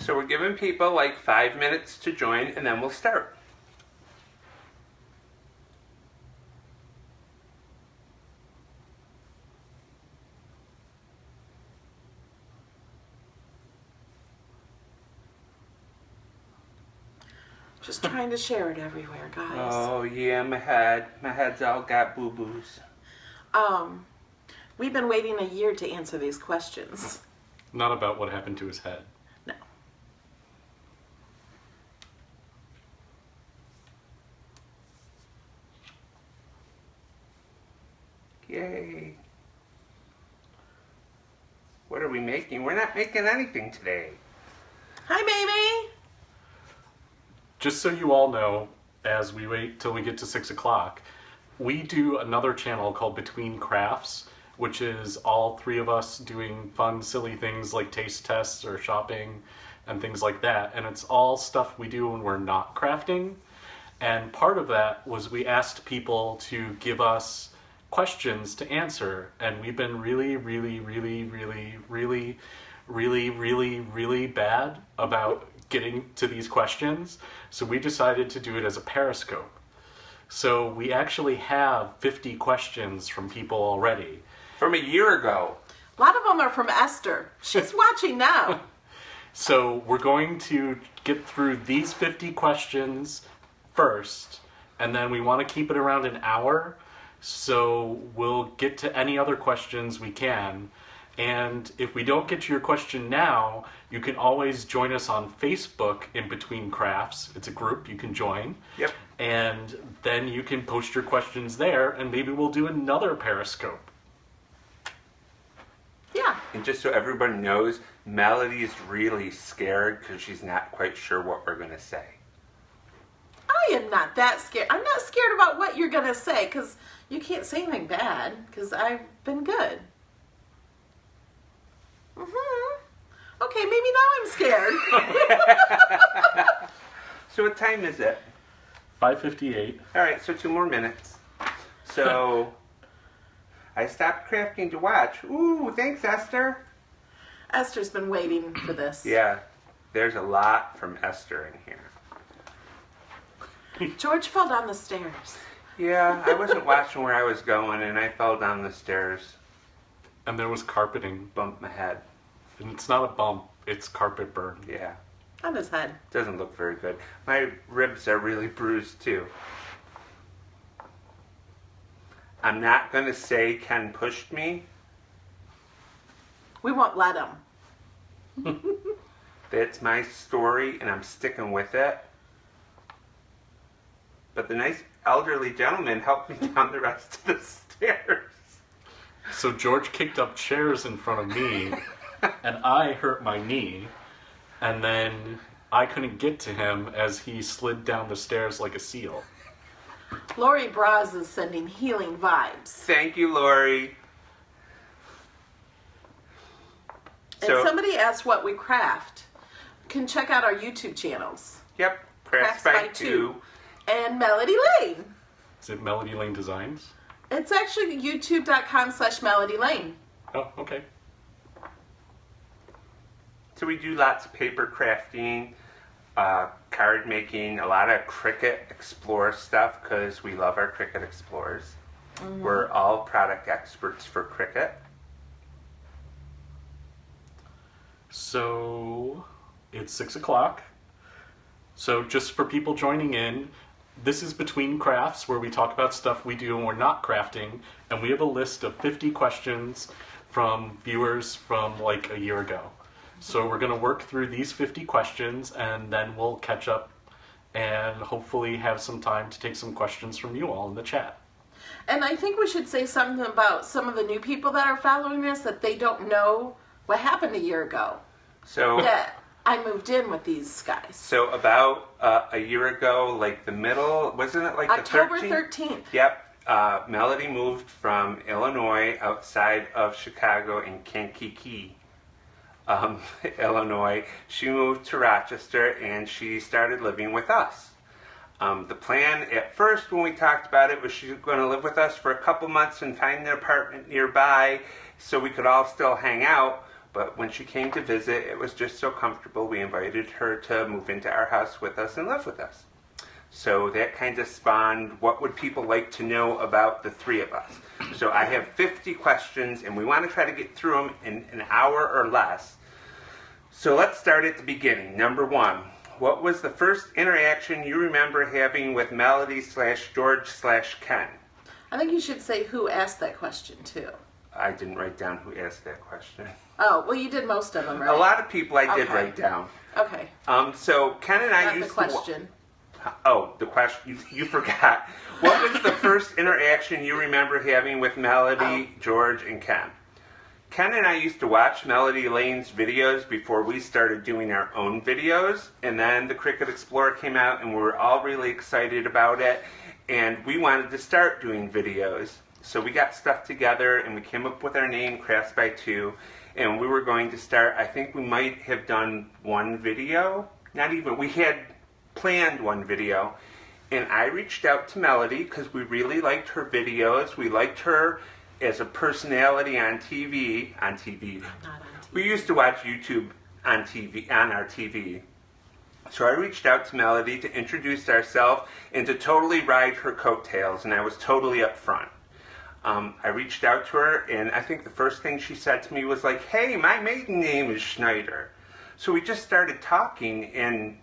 So we're giving people like 5 minutes to join, and then we'll start. Just trying to share it everywhere, guys. Oh yeah, my head's all got boo-boos. We've been waiting a year to answer these questions. Not about what happened to his head. No. Yay. What are we making? We're not making anything today. Hi, baby. Just so you all know, as we wait till we get to 6 o'clock, we do another channel called Between Crafts, which is all three of us doing fun, silly things like taste tests or shopping and things like that. And it's all stuff we do when we're not crafting. And part of that was we asked people to give us questions to answer. And we've been really bad about getting to these questions. So we decided to do it as a Periscope. So we actually have 50 questions from people already. From a year ago. A lot of them are from Esther. She's watching now. So we're going to get through these 50 questions first, and then we want to keep it around an hour, so we'll get to any other questions we can. And if we don't get to your question now, you can always join us on Facebook in Between Crafts. It's a group you can join. Yep. And then you can post your questions there, and maybe we'll do another Periscope. Yeah. And just so everybody knows, Melody is really scared because she's not quite sure what we're going to say. I am not that scared. I'm not scared about what you're going to say, because you can't say anything bad, because I've been good. Okay, maybe now I'm scared. So what time is it? 5:58. All right, so 2 more minutes. So I stopped crafting to watch. Ooh, thanks, Esther. Esther's been waiting for this. Yeah, there's a lot from Esther in here. George fell down the stairs. Yeah, I wasn't watching where I was going, and I fell down the stairs. And there was carpeting. Bumped my head. And it's not a bump, it's carpet burn. Yeah. On his head. Doesn't look very good. My ribs are really bruised, too. I'm not going to say Ken pushed me. We won't let him. That's my story, and I'm sticking with it. But the nice elderly gentleman helped me down the rest of the stairs. So George kicked up chairs in front of me, and I hurt my knee, and then I couldn't get to him as he slid down the stairs like a seal. Lori Braz is sending healing vibes. Thank you, Lori. And somebody asked what we craft. You can check out our YouTube channels. Yep, Crafts by 2. And Melody Lane. Is it Melody Lane Designs? It's actually youtube.com/Melody Lane. Oh, okay. So we do lots of paper crafting, card making, a lot of Cricut Explorer stuff because we love our Cricut Explorers. Mm-hmm. We're all product experts for Cricut. So it's 6 o'clock. So just for people joining in, this is Between Crafts, where we talk about stuff we do when we're not crafting, and we have a list of 50 questions from viewers from like a year ago. So we're going to work through these 50 questions, and then we'll catch up and hopefully have some time to take some questions from you all in the chat. And I think we should say something about some of the new people that are following us, that they don't know what happened a year ago. So that I moved in with these guys. So about a year ago, like the middle, wasn't it like October the 13th? 13th? Yep. Melody moved from Illinois, outside of Chicago, in Kankakee, Illinois. She moved to Rochester, and she started living with us. The plan at first when we talked about it was she was going to live with us for a couple months and find an apartment nearby so we could all still hang out. But when she came to visit, it was just so comfortable. We invited her to move into our house with us and live with us. So that kind of spawned what would people like to know about the three of us. So I have 50 questions, and we want to try to get through them in an hour or less. So let's start at the beginning. Number one, what was the first interaction you remember having with Melody / George / Ken? I think you should say who asked that question, too. I didn't write down who asked that question. Oh, well, you did most of them, right? A lot of people I did write down. Okay. So Ken and I Not used the question. the question. You forgot. What was the first interaction you remember having with Melody, George, and Ken? Ken and I used to watch Melody Lane's videos before we started doing our own videos, and then the Cricut Explorer came out, and we were all really excited about it, and we wanted to start doing videos. So we got stuff together, and we came up with our name, Crafts by Two, and we were going to start. I think we might have done one video. Not even. We had planned one video, and I reached out to Melody because we really liked her videos. We liked her as a personality on TV. Not on TV. We used to watch YouTube on TV, on our TV. So I reached out to Melody to introduce ourselves and to totally ride her coattails, and I was totally upfront. I reached out to her, and I think the first thing she said to me was like, "Hey, my maiden name is Schneider." So we just started talking, and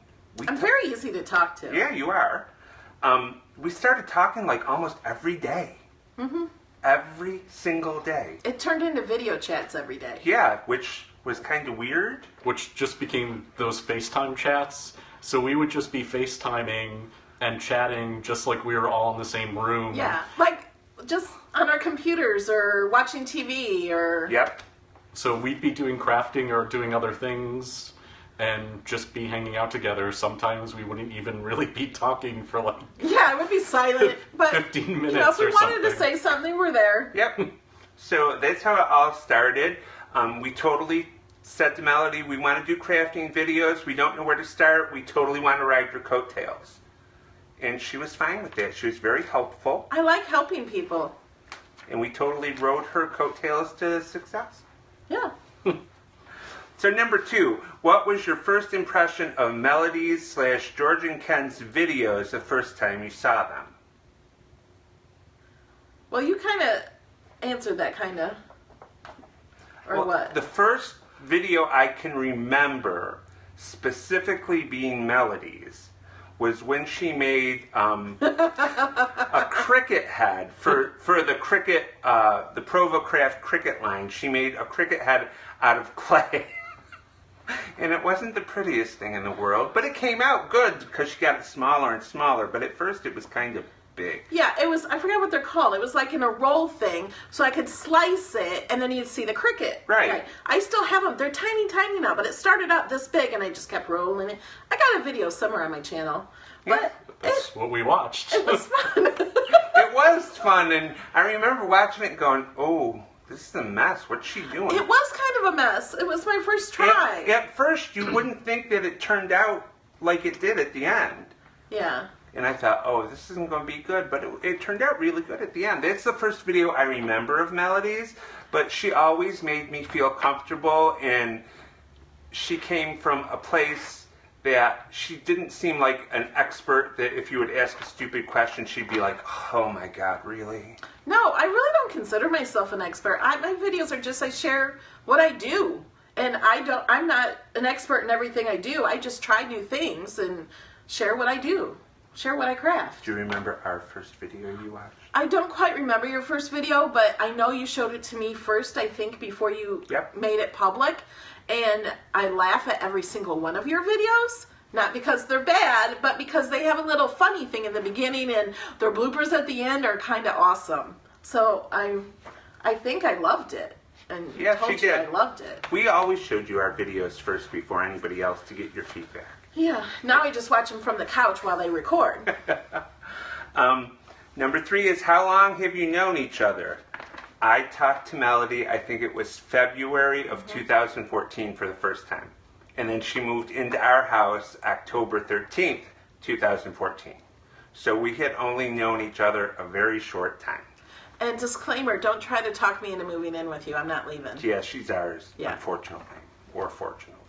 I'm very easy to talk to. Yeah, you are. We started talking like almost every day. Mm-hmm. Every single day. It turned into video chats every day. Yeah, which was kind of weird. Which just became those FaceTime chats. So we would just be FaceTiming and chatting just like we were all in the same room. Yeah, like just on our computers or watching TV or... Yep. So we'd be doing crafting or doing other things and just be hanging out together. Sometimes we wouldn't even really be talking for like... Yeah, it would be silent, but 15 minutes you know, if we or wanted to something. say something, we're there. Yep. So that's how it all started. We totally said to Melody, we want to do crafting videos. We don't know where to start. We totally want to ride your coattails. And she was fine with that. She was very helpful. I like helping people. And we totally rode her coattails to success. Yeah. So number two, what was your first impression of Melody's / George and Ken's videos the first time you saw them? Well, you kind of answered that, kind of. Or Well, what? The first video I can remember specifically being Melody's was when she made a Cricut head for the Cricut, the ProvoCraft Cricut line. She made a Cricut head out of clay. And it wasn't the prettiest thing in the world, but it came out good because she got it smaller and smaller. But at first it was kind of big. Yeah, it was, I forgot what they're called. It was like in a roll thing, so I could slice it, and then you'd see the Cricut. Right. I still have them. They're tiny, tiny now, but it started out this big, and I just kept rolling it. I got a video somewhere on my channel, but That's what we watched. it was fun. It was fun, and I remember watching it going, oh, this is a mess. What's she doing? It was kind of a mess. It was my first try. At first, you wouldn't think that it turned out like it did at the end. Yeah. And I thought, oh, this isn't going to be good, but it turned out really good at the end. It's the first video I remember of Melody's, but she always made me feel comfortable, and she came from a place that she didn't seem like an expert, that if you would ask a stupid question, she'd be like, oh my God, really? No, I really don't consider myself an expert. My videos are just, I share what I do. And I'm not an expert in everything I do. I just try new things and share what I do. Share what I craft. Do you remember our first video you watched? I don't quite remember your first video, but I know you showed it to me first, I think, before you made it public. And I laugh at every single one of your videos. Not because they're bad, but because they have a little funny thing in the beginning, and their bloopers at the end are kind of awesome. So I think I loved it. And Yeah, told she you did. I loved it. We always showed you our videos first before anybody else to get your feedback. Yeah, now I just watch them from the couch while they record. Number three is, how long have you known each other? I talked to Melody, I think it was February of 2014 for the first time. And then she moved into our house October 13th, 2014. So we had only known each other a very short time. And disclaimer, don't try to talk me into moving in with you. I'm not leaving. Yeah, she's ours, Yeah. unfortunately. Or fortunately.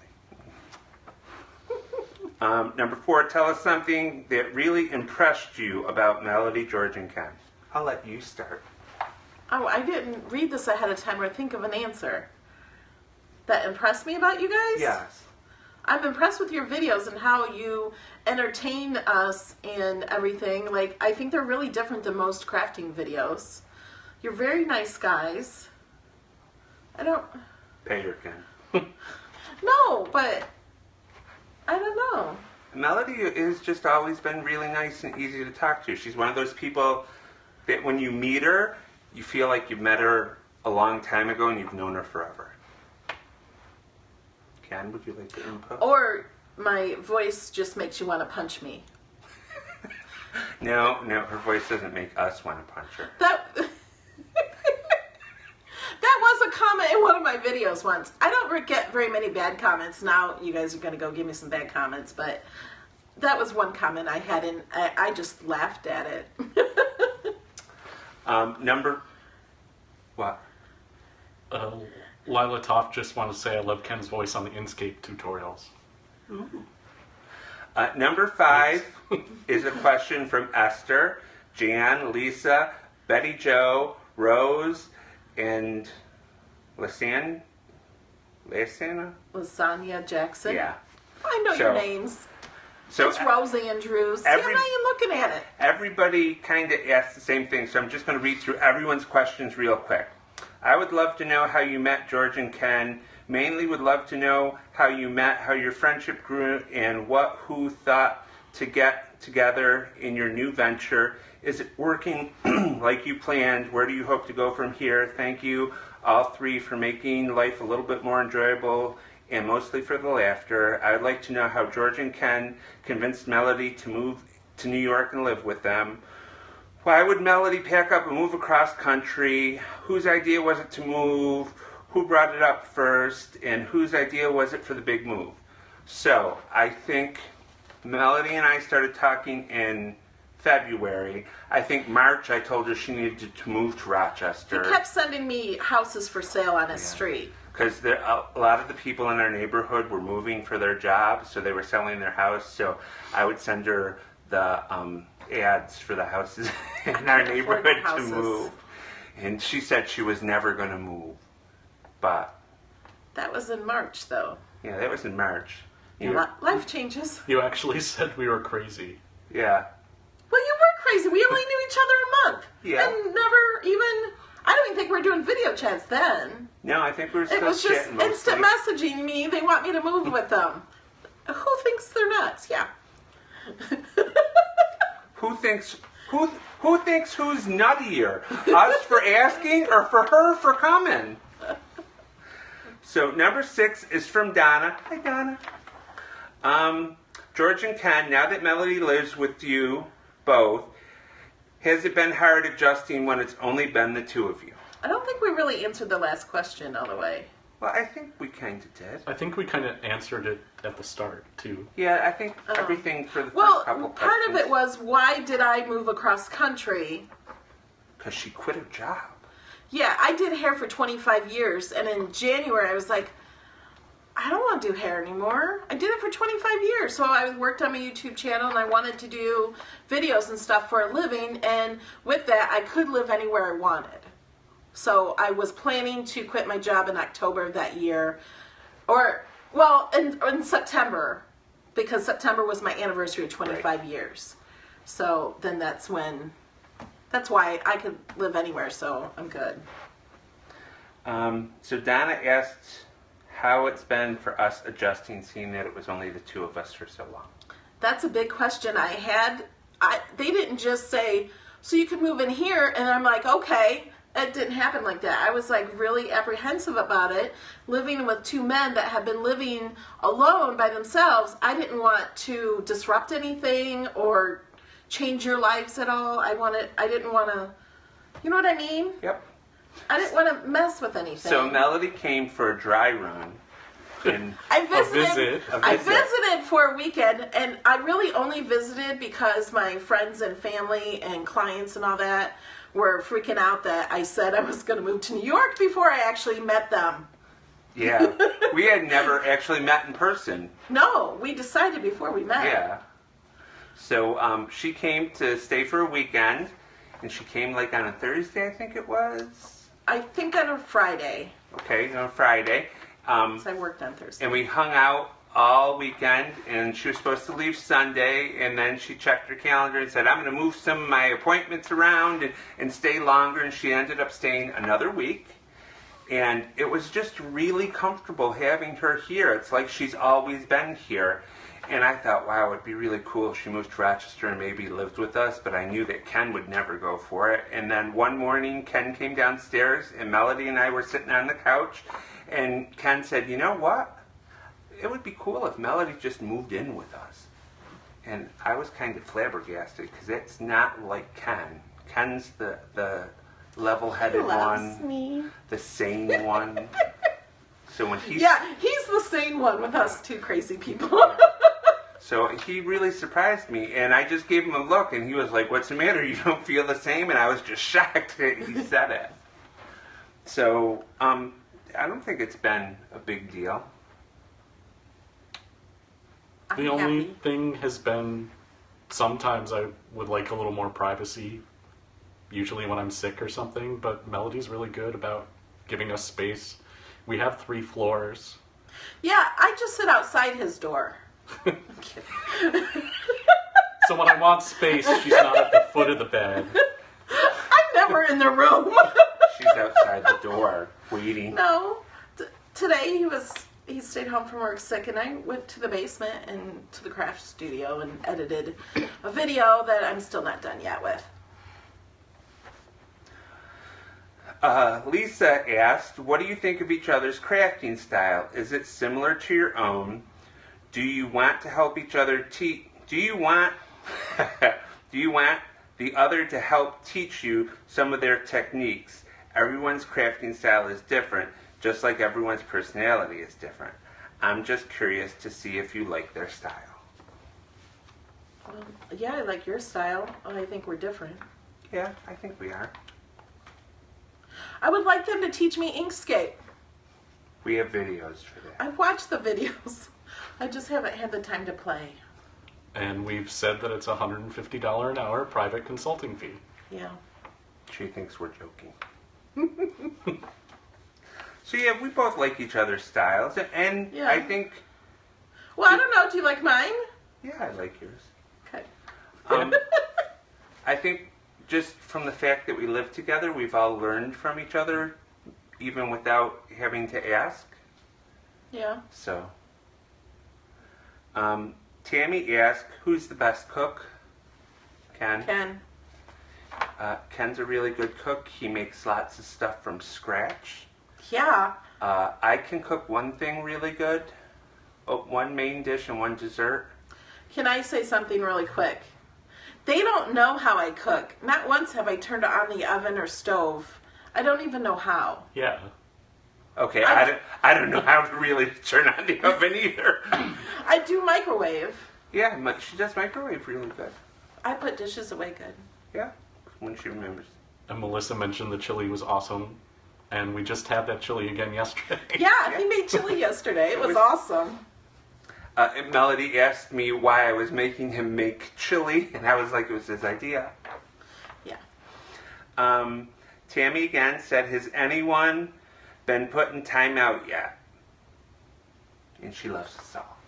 Number 4, tell us something that really impressed you about Melody, George, and Ken. I'll let you start. Oh, I didn't read this ahead of time or think of an answer. That impressed me about you guys? Yes. I'm impressed with your videos and how you entertain us and everything. Like, I think they're really different than most crafting videos. You're very nice guys. I don't... Pay her, Ken. No, but... I don't know. Melody has just always been really nice and easy to talk to. She's one of those people that when you meet her, you feel like you've met her a long time ago and you've known her forever. Ken, would you like to input? Or my voice just makes you want to punch me. No, her voice doesn't make us want to punch her. That was a comment in one of my videos once. I don't get very many bad comments. Now you guys are going to go give me some bad comments, but that was one comment I had, and I just laughed at it. What? Lila Toft just want to say I love Ken's voice on the Inkscape tutorials. Ooh. Number 5 is a question from Esther, Jan, Lisa, Betty Jo, Rose, and Lasagna Jackson. Yeah. I know So- your names. So It's Rose Andrews. See, I'm not even looking at it. everybody kind of asked the same thing, so I'm just going to read through everyone's questions real quick. I would love to know how you met George and Ken. Mainly would love to know how you met, how your friendship grew, and who thought to get together in your new venture. Is it working like you planned? Where do you hope to go from here? Thank you, all 3, for making life a little bit more enjoyable and mostly for the laughter. I would like to know how George and Ken convinced Melody to move to New York and live with them. Why would Melody pack up and move across country? Whose idea was it to move? Who brought it up first? And whose idea was it for the big move? So, I think Melody and I started talking in February. I think March I told her she needed to move to Rochester. He kept sending me houses for sale on his street. Because a lot of the people in our neighborhood were moving for their jobs, so they were selling their house. So I would send her the ads for the houses in our neighborhood to move. And she said she was never going to move. But that was in March, though. Yeah, that was in March. Life changes. You actually said we were crazy. Yeah. Well, you were crazy. We only knew each other a month. Yeah. And never even... I don't even think we were doing video chats then. No, I think we were still It was just chatting mostly. instant messaging me. They want me to move with them. Who thinks they're nuts? Yeah. Who thinks who's nuttier? Us for asking or for her for coming? So number 6 is from Donna. Hi, Donna. George and Ken, now that Melody lives with you both, has it been hard adjusting when it's only been the 2 of you? I don't think we really answered the last question all the way. Well, I think we kind of did. I think we kind of answered it at the start, too. Yeah, I think everything for the first Well, couple part questions. of it was, why did I move across country? Because she quit her job. Yeah, I did hair for 25 years, and in January I was like, I don't want to do hair anymore. I did it for 25 years, so I worked on my YouTube channel, and I wanted to do videos and stuff for a living, and with that, I could live anywhere I wanted. So I was planning to quit my job in October of that year, in September, because September was my anniversary of 25 years. So then that's why I could live anywhere, so I'm good. So Donna asked how it's been for us adjusting, seeing that it was only the 2 of us for so long. That's a big question I had. They didn't just say, so you could move in here, and I'm like, okay. It didn't happen like that. I was like really apprehensive about it. Living with 2 men that have been living alone by themselves, I didn't want to disrupt anything or change your lives at all. I didn't want to, you know what I mean? Yep. I didn't want to mess with anything. So Melody came for a dry run. And I visit. I visited for a weekend, and I really only visited because my friends and family and clients and all that were freaking out that I said I was going to move to New York before I actually met them. Yeah. We had never actually met in person. No, we decided before we met. Yeah. So she came to stay for a weekend, and she came like on a Thursday, I think it was. I think on a Friday. Okay, on a Friday. So I worked on Thursday. And we hung out all weekend, and she was supposed to leave Sunday, and then she checked her calendar and said, I'm going to move some of my appointments around and stay longer, and she ended up staying another week. And it was just really comfortable having her here. It's like she's always been here. And I thought, wow, it'd be really cool if she moved to Rochester and maybe lived with us, but I knew that Ken would never go for it. And then one morning, Ken came downstairs, and Melody and I were sitting on the couch, and Ken said, you know what? It would be cool if Melody just moved in with us. And I was kind of flabbergasted, because it's not like Ken. Ken's the level-headed one, me. the sane one. So when he's he's the sane one with us two crazy people. So he really surprised me, and I just gave him a look, and he was like, what's the matter? You don't feel the same? And I was just shocked that he said it. So I don't think it's been a big deal. The only thing has been sometimes I would like a little more privacy, usually when I'm sick or something, but Melody's really good about giving us space. We have 3 floors. Yeah, I just sit outside his door. I'm kidding. So when I want space, she's not at the foot of the bed. I'm never in the room. She's outside the door, waiting. No. Today he stayed home from work sick, and I went to the basement and to the craft studio and edited a video that I'm still not done yet with. Lisa asked, what do you think of each other's crafting style? Is it similar to your own? Do you want to help each other do you want the other to help teach you some of their techniques? Everyone's crafting style is different, just like everyone's personality is different. I'm just curious to see if you like their style. Yeah, I like your style. I think we're different. Yeah, I think we are. I would like them to teach me Inkscape. We have videos for that. I've watched the videos. I just haven't had the time to play. And we've said that it's $150 an hour private consulting fee. Yeah. She thinks we're joking. So yeah, we both like each other's styles, and Yeah. I think... Well, I don't know. Do you like mine? Yeah, I like yours. Okay. I think just from the fact that we live together, we've all learned from each other, even without having to ask. Yeah. So, Tammy asked, who's the best cook? Ken. Ken. Ken's a really good cook. He makes lots of stuff from scratch. Yeah. I can cook one thing really good. One main dish and one dessert. Can I say something really quick? They don't know how I cook. Not once have I turned on the oven or stove. I don't even know how. Yeah. Okay, I don't know how to really turn on the oven either. I do microwave. Yeah, she does microwave really good. I put dishes away good. Yeah, when she remembers. And Melissa mentioned the chili was awesome. And we just had that chili again yesterday. Yeah, he made chili yesterday. It was awesome. And Melody asked me why I was making him make chili, and I was like, it was his idea. Yeah. Tammy again said, has anyone been put in timeout yet? And she loves us all.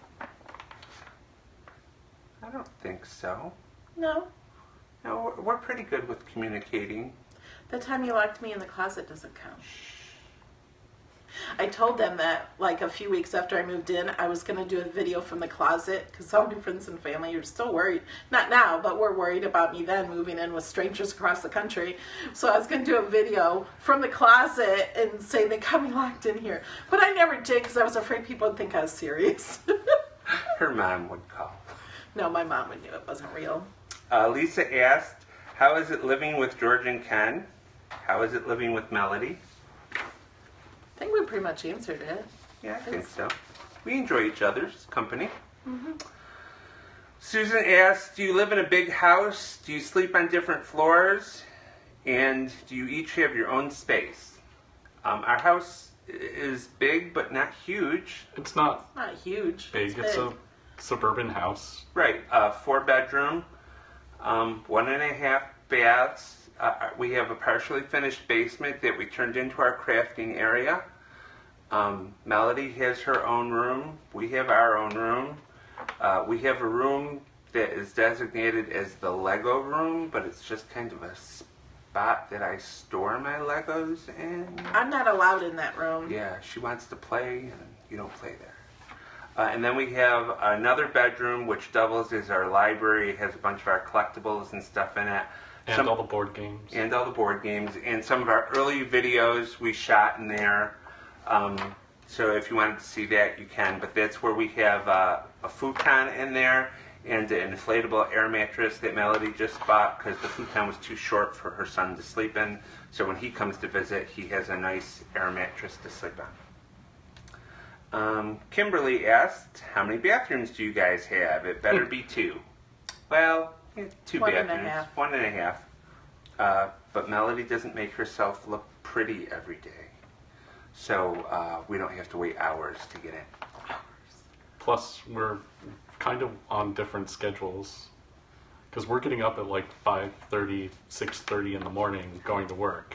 I don't think so. No. No, we're pretty good with communicating. The time you locked me in the closet doesn't count. I told them that like a few weeks after I moved in, I was going to do a video from the closet because all my friends and family are still worried. Not now, but we're worried about me then moving in with strangers across the country. So I was going to do a video from the closet and say they got me locked in here. But I never did because I was afraid people would think I was serious. Her mom would call. No, my mom would know it wasn't real. Lisa asked, how is it living with George and Ken? How is it living with Melody? I think we pretty much answered it. Yeah, I think so. We enjoy each other's company. Mm-hmm. Susan asked, do you live in a big house? Do you sleep on different floors? And do you each have your own space? Our house is big, but not huge. It's not huge. big. It's a suburban house. Right. 4-bedroom, 1.5 baths. We have a partially finished basement that we turned into our crafting area. Melody has her own room. We have our own room. We have a room that is designated as the Lego room, but it's just kind of a spot that I store my Legos in. I'm not allowed in that room. Yeah, she wants to play, and you don't play there. And then we have another bedroom, which doubles as our library. It has a bunch of our collectibles and stuff in it. And all the board games. And all the board games. And some of our early videos we shot in there. So if you wanted to see that, you can. But that's where we have a futon in there and an inflatable air mattress that Melody just bought because the futon was too short for her son to sleep in. So when he comes to visit, he has a nice air mattress to sleep on. Kimberly asked, how many bathrooms do you guys have? It better be 2. Well, 2 bathrooms. 1.5. But Melody doesn't make herself look pretty every day. So we don't have to wait hours to get in. Plus, we're kind of on different schedules. Because we're getting up at like 5:30, 6:30 in the morning going to work.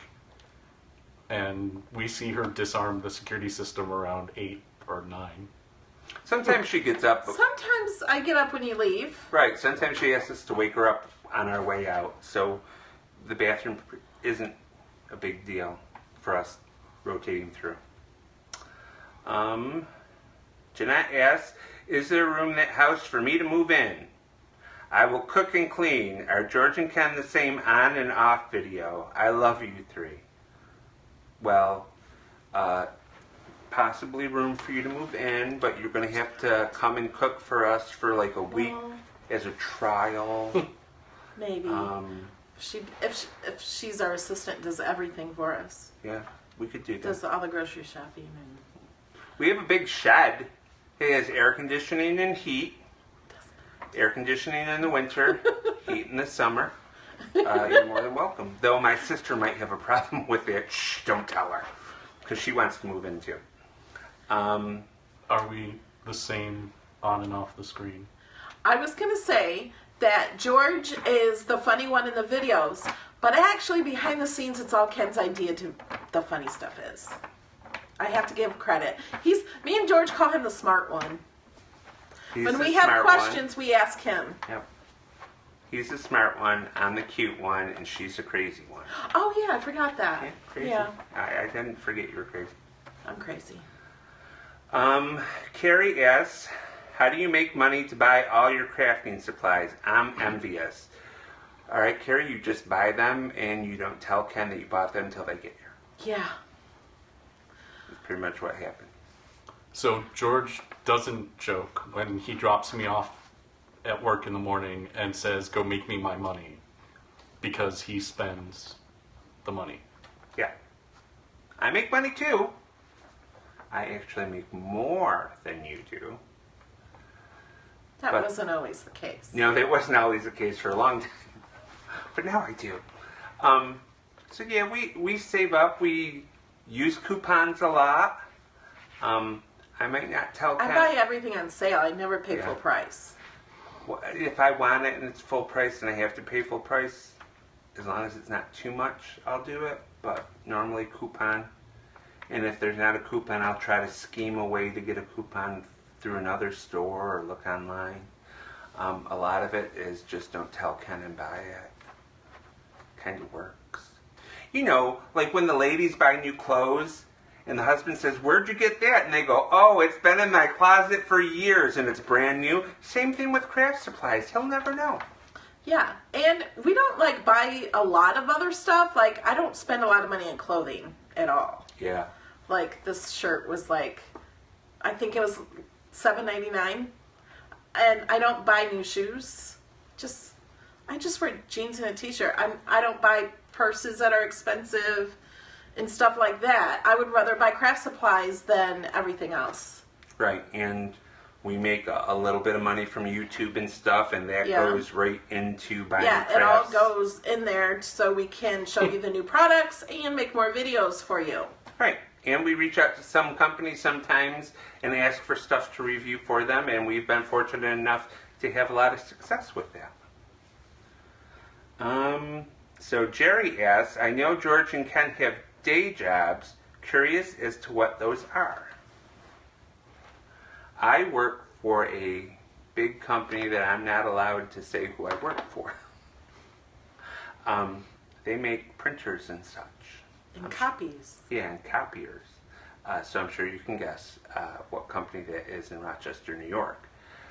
And we see her disarm the security system around 8 or 9. Sometimes she gets up. Sometimes I get up when you leave. Right. Sometimes she asks us to wake her up on our way out. So the bathroom isn't a big deal for us rotating through. Jeanette asks, is there a room in that house for me to move in? I will cook and clean. Are George and Ken the same on and off video? I love you 3. Well, possibly room for you to move in, but you're going to have to come and cook for us for like a week as a trial. Maybe. If she's our assistant, does everything for us. Yeah, we could do that. Does all the grocery shopping. And we have a big shed. It has air conditioning and heat. Air conditioning in the winter, heat in the summer. You're more than welcome. Though my sister might have a problem with it. Shh, don't tell her. Because she wants to move in too. Are we the same on and off the screen? I was going to say that George is the funny one in the videos, but actually behind the scenes it's all Ken's idea to the funny stuff is. I have to give credit. Me and George call him the smart one. When we have questions, we ask him. Yep. He's the smart one, I'm the cute one, and she's the crazy one. Oh yeah, I forgot that. Yeah, crazy. Yeah. I didn't forget you were crazy. I'm crazy. Carrie asks, how do you make money to buy all your crafting supplies? I'm envious. All right, Carrie, you just buy them, and you don't tell Ken that you bought them until they get here. Yeah. That's pretty much what happened. So George doesn't joke when he drops me off at work in the morning and says, go make me my money, because he spends the money. Yeah. I make money too. I actually make more than you do. That wasn't always the case. No, that wasn't always the case for a long time. But now I do. So yeah, we save up. We use coupons a lot. I might not tell Ken. I buy everything on sale. I never pay full price. Well, if I want it and it's full price and I have to pay full price, as long as it's not too much, I'll do it. But normally coupon. And if there's not a coupon, I'll try to scheme a way to get a coupon through another store or look online. A lot of it is just don't tell Ken and buy it. Kind of works. You know, like when the ladies buy new clothes and the husband says, where'd you get that? And they go, oh, it's been in my closet for years and it's brand new. Same thing with craft supplies. He'll never know. Yeah, and we don't like buy a lot of other stuff. Like, I don't spend a lot of money on clothing at all. Yeah. Like, this shirt was like, I think it was $7.99. And I don't buy new shoes. I just wear jeans and a t-shirt. I don't buy purses that are expensive and stuff like that. I would rather buy craft supplies than everything else. Right, and We make a little bit of money from YouTube and stuff, and that goes right into buying crafts. It all goes in there so we can show you the new products and make more videos for you. Right. And we reach out to some companies sometimes and ask for stuff to review for them, and we've been fortunate enough to have a lot of success with that. So Jerry asks, I know George and Ken have day jobs. Curious as to what those are. I work for a big company that I'm not allowed to say who I work for. They make printers and such. And copies. Yeah, and copiers. So I'm sure you can guess what company that is in Rochester, New York.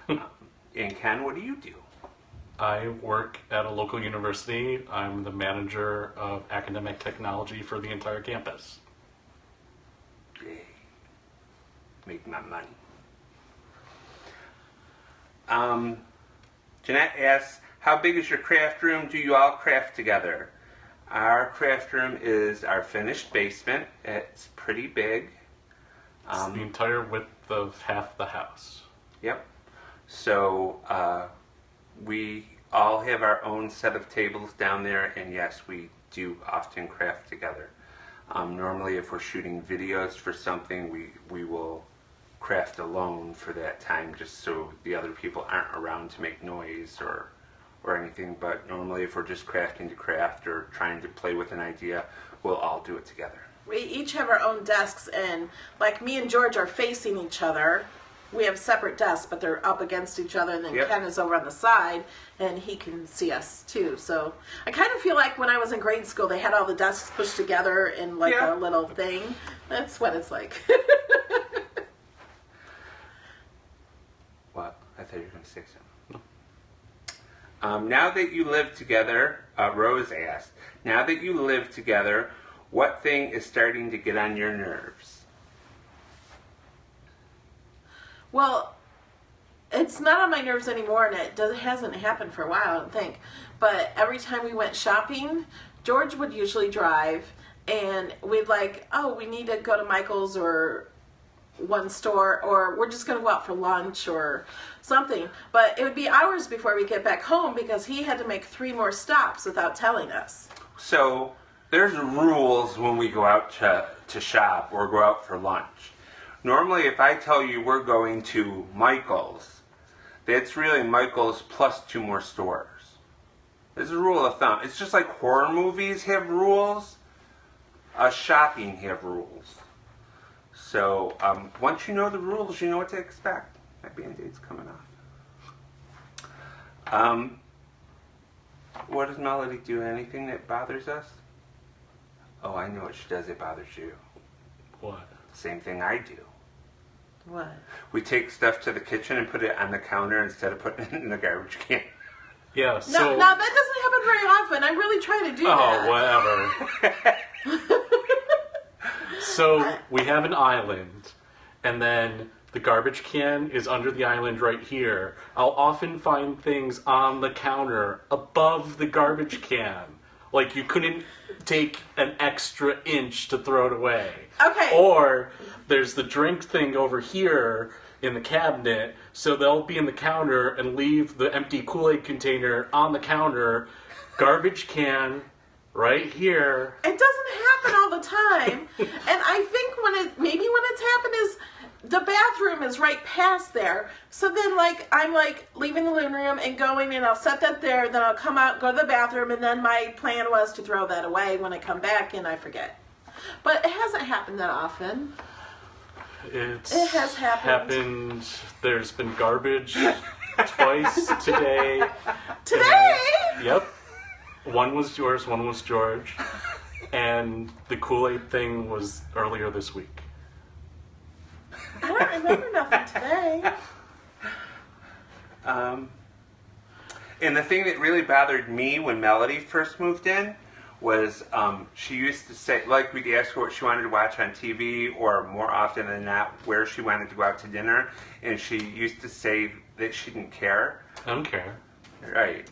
And Ken, what do you do? I work at a local university. I'm the manager of academic technology for the entire campus. Yay. Make my money. Jeanette asks, how big is your craft room? Do you all craft together? Our craft room is our finished basement. It's pretty big. It's the entire width of half the house. Yep. So we all have our own set of tables down there, and yes, we do often craft together. Normally, if we're shooting videos for something, we will craft alone for that time, just so the other people aren't around to make noise or anything. But normally, if we're just crafting to craft or trying to play with an idea, we'll all do it together. We each have our own desks, and like me and George are facing each other. We have separate desks, but they're up against each other, and then Ken is over on the side, and he can see us too. So I kind of feel like when I was in grade school, they had all the desks pushed together in like a little thing. That's what it's like. What? I thought you were going to say something. Now that you live together, Rose asked, now that you live together, what thing is starting to get on your nerves? Well, it's not on my nerves anymore, and it hasn't happened for a while, I don't think. But every time we went shopping, George would usually drive, and we'd like, oh, we need to go to Michael's or one store, or we're just going to go out for lunch or something. But it would be hours before we get back home because he had to make 3 more stops without telling us. So there's rules when we go out to shop or go out for lunch. Normally, if I tell you we're going to Michael's, that's really Michael's plus 2 more stores. This is a rule of thumb. It's just like horror movies have rules. Shopping have rules. So once you know the rules, you know what to expect. My Band-Aid's coming off. What does Melody do? Anything that bothers us? Oh, I know what she does that bothers you. What? Same thing I do. What? We take stuff to the kitchen and put it on the counter instead of putting it in the garbage can. Yeah, so... No, that doesn't happen very often. I really try to do that. Oh, whatever. So, we have an island, and then the garbage can is under the island right here. I'll often find things on the counter above the garbage can. Like, you couldn't take an extra inch to throw it away. Okay. Or there's the drink thing over here in the cabinet, so they'll be in the counter and leave the empty Kool-Aid container on the counter, garbage can right here. It doesn't happen all the time. And I think maybe when it's happened is the bathroom is right past there. So then I'm leaving the living room and going, and I'll set that there, then I'll come out, go to the bathroom, and then my plan was to throw that away when I come back and I forget. But it hasn't happened that often. It has happened. There's been garbage twice today. Today? Yep. One was yours, one was George. And the Kool-Aid thing was earlier this week. I don't remember nothing today. And the thing that really bothered me when Melody first moved in was she used to say, like, we'd ask her what she wanted to watch on TV, or more often than not, where she wanted to go out to dinner, and she used to say that she didn't care. I don't care. Right.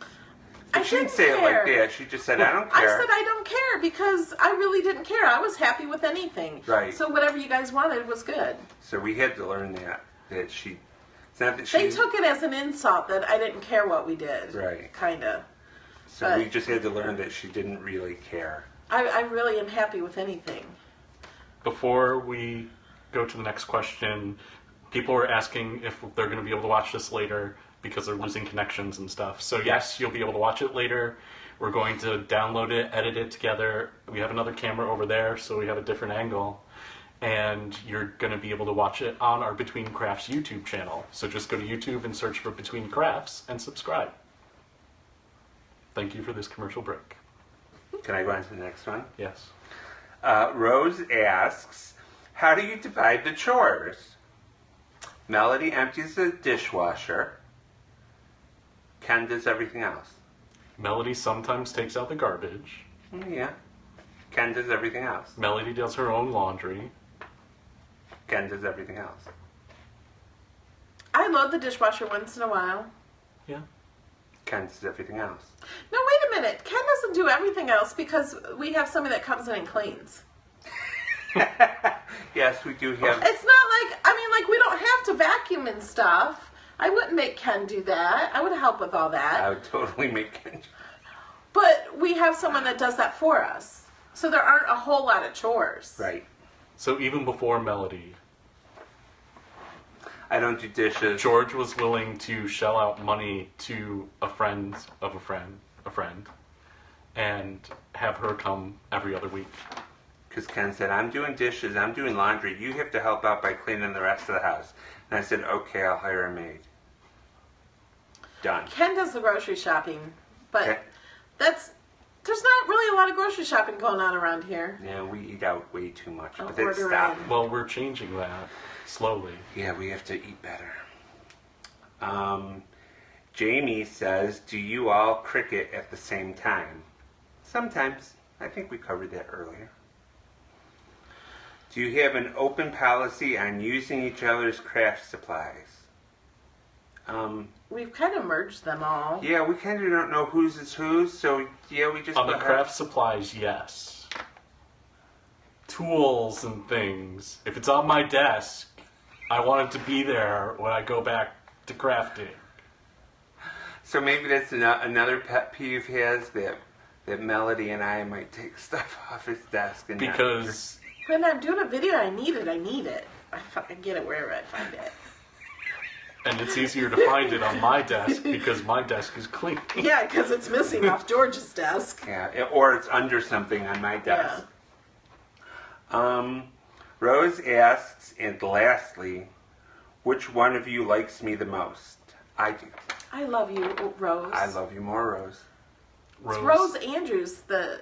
I She didn't didn't say care. it like that. She just said, I don't care. I said I don't care because I really didn't care. I was happy with anything. Right. So whatever you guys wanted was good. So we had to learn that she It's not that They took it as an insult that I didn't care what we did. Right. Kind of. So we just had to learn that she didn't really care. I really am happy with anything. Before we go to the next question, people were asking if they're going to be able to watch this later because they're losing connections and stuff. So yes, you'll be able to watch it later. We're going to download it, edit it together. We have another camera over there, so we have a different angle. And you're going to be able to watch it on our Between Crafts YouTube channel. So just go to YouTube and search for Between Crafts and subscribe. Thank you for this commercial break. Can I go on to the next one? Yes. Rose asks, how do you divide the chores? Melody empties the dishwasher. Ken does everything else. Melody sometimes takes out the garbage. Yeah. Ken does everything else. Melody does her own laundry. Ken does everything else. I load the dishwasher once in a while. Yeah. Ken does everything else. No, wait a minute. Ken doesn't do everything else because we have somebody that comes in and cleans. Yes, we do have... It's not like, we don't have to vacuum and stuff. I wouldn't make Ken do that. I would help with all that. I would totally make Ken... But we have someone that does that for us. So there aren't a whole lot of chores. Right. So even before Melody, I don't do dishes. George was willing to shell out money to a friend of a friend, and have her come every other week. Because Ken said, I'm doing dishes, I'm doing laundry, you have to help out by cleaning the rest of the house. And I said, okay, I'll hire a maid. Done. Ken does the grocery shopping, but Okay. there's not really a lot of grocery shopping going on around here. Yeah, we eat out way too much, I'll but then order stop. in. Well, we're changing that slowly. Yeah, we have to eat better. Jamie says, do you all cricket at the same time? Sometimes. I think we covered that earlier. Do you have an open policy on using each other's craft supplies? We've kind of merged them all. Yeah, we kind of don't know whose is whose, so yeah, we just... On the craft supplies, yes. Tools and things. If it's on my desk, I want it to be there when I go back to crafting. So maybe that's another pet peeve he has, that Melody and I might take stuff off his desk. And Because... When I'm doing a video, I need it. I get it wherever I find it. And it's easier to find it on my desk because my desk is clean. Yeah, because it's missing off George's desk. Yeah, or it's under something on my desk. Yeah. Rose asks, and lastly, which one of you likes me the most? I do. I love you, Rose. I love you more, Rose. It's Rose Andrews, the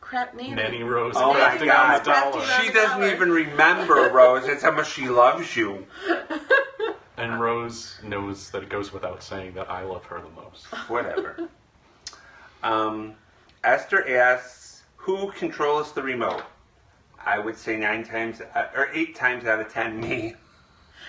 crap name. Nanny Rose. Oh my crafting God. on the dollar. She doesn't even remember, Rose. That's how much she loves you. And Rose knows that it goes without saying that I love her the most. Whatever. Esther asks, who controls the remote? I would say 8 times out of 10, me.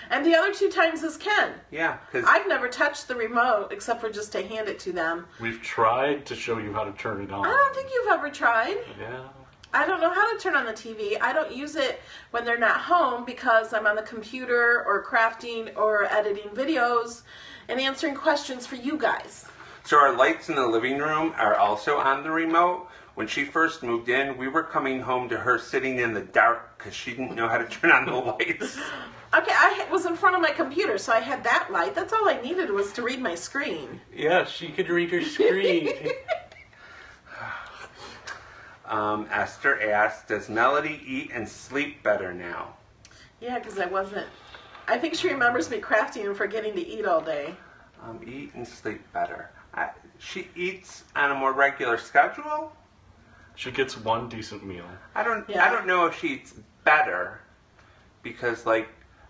And the other 2 times is Ken. Yeah, because I've never touched the remote except for just to hand it to them. We've tried to show you how to turn it on. I don't think you've ever tried. Yeah. I don't know how to turn on the TV. I don't use it when they're not home because I'm on the computer or crafting or editing videos and answering questions for you guys. So our lights in the living room are also on the remote. When she first moved in, we were coming home to her sitting in the dark because she didn't know how to turn on the lights. Okay, I was in front of my computer, so I had that light. That's all I needed was to read my screen. Yeah, she could read her screen. Esther asks, does Melody eat and sleep better now? Yeah, because I think she remembers me crafting and forgetting to eat all day. Eat and sleep better. She eats on a more regular schedule. She gets one decent meal. I don't know if she eats better because, like,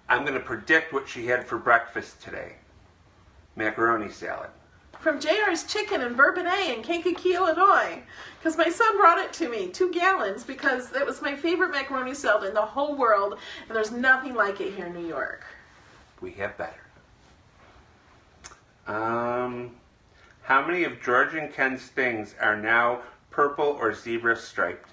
I'm going to predict what she had for breakfast today. Macaroni salad. From JR's Chicken in Bourbonnais in Kankakee, Illinois. Because my son brought it to me, 2 gallons, because it was my favorite macaroni salad in the whole world, and there's nothing like it here in New York. We have better. How many of George and Ken's things are now purple or zebra striped?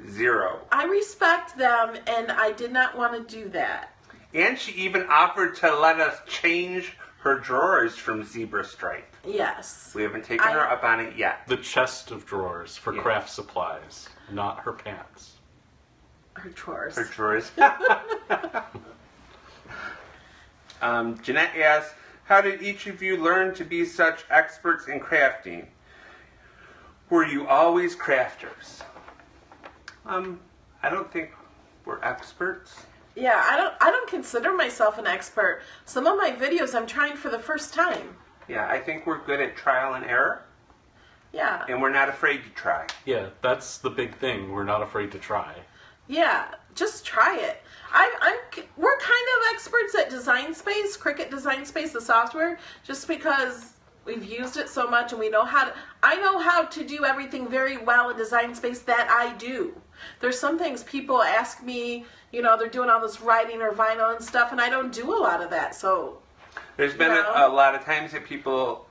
0. I respect them, and I did not want to do that. And she even offered to let us change her drawers from zebra stripe. Yes. We haven't taken her up on it yet. The chest of drawers for craft supplies, not her pants. Her drawers. Her drawers. Jeanette asks, how did each of you learn to be such experts in crafting? Were you always crafters? I don't think we're experts. Yeah, I don't consider myself an expert. Some of my videos I'm trying for the first time. Yeah, I think we're good at trial and error. Yeah. And we're not afraid to try. Yeah, that's the big thing. We're not afraid to try. Yeah, just try it. We're kind of experts at Design Space, Cricut Design Space, the software, just because we've used it so much and we know I know how to do everything very well in Design Space that I do. There's some things people ask me, they're doing all this writing or vinyl and stuff, and I don't do a lot of that, so... There's been a lot of times that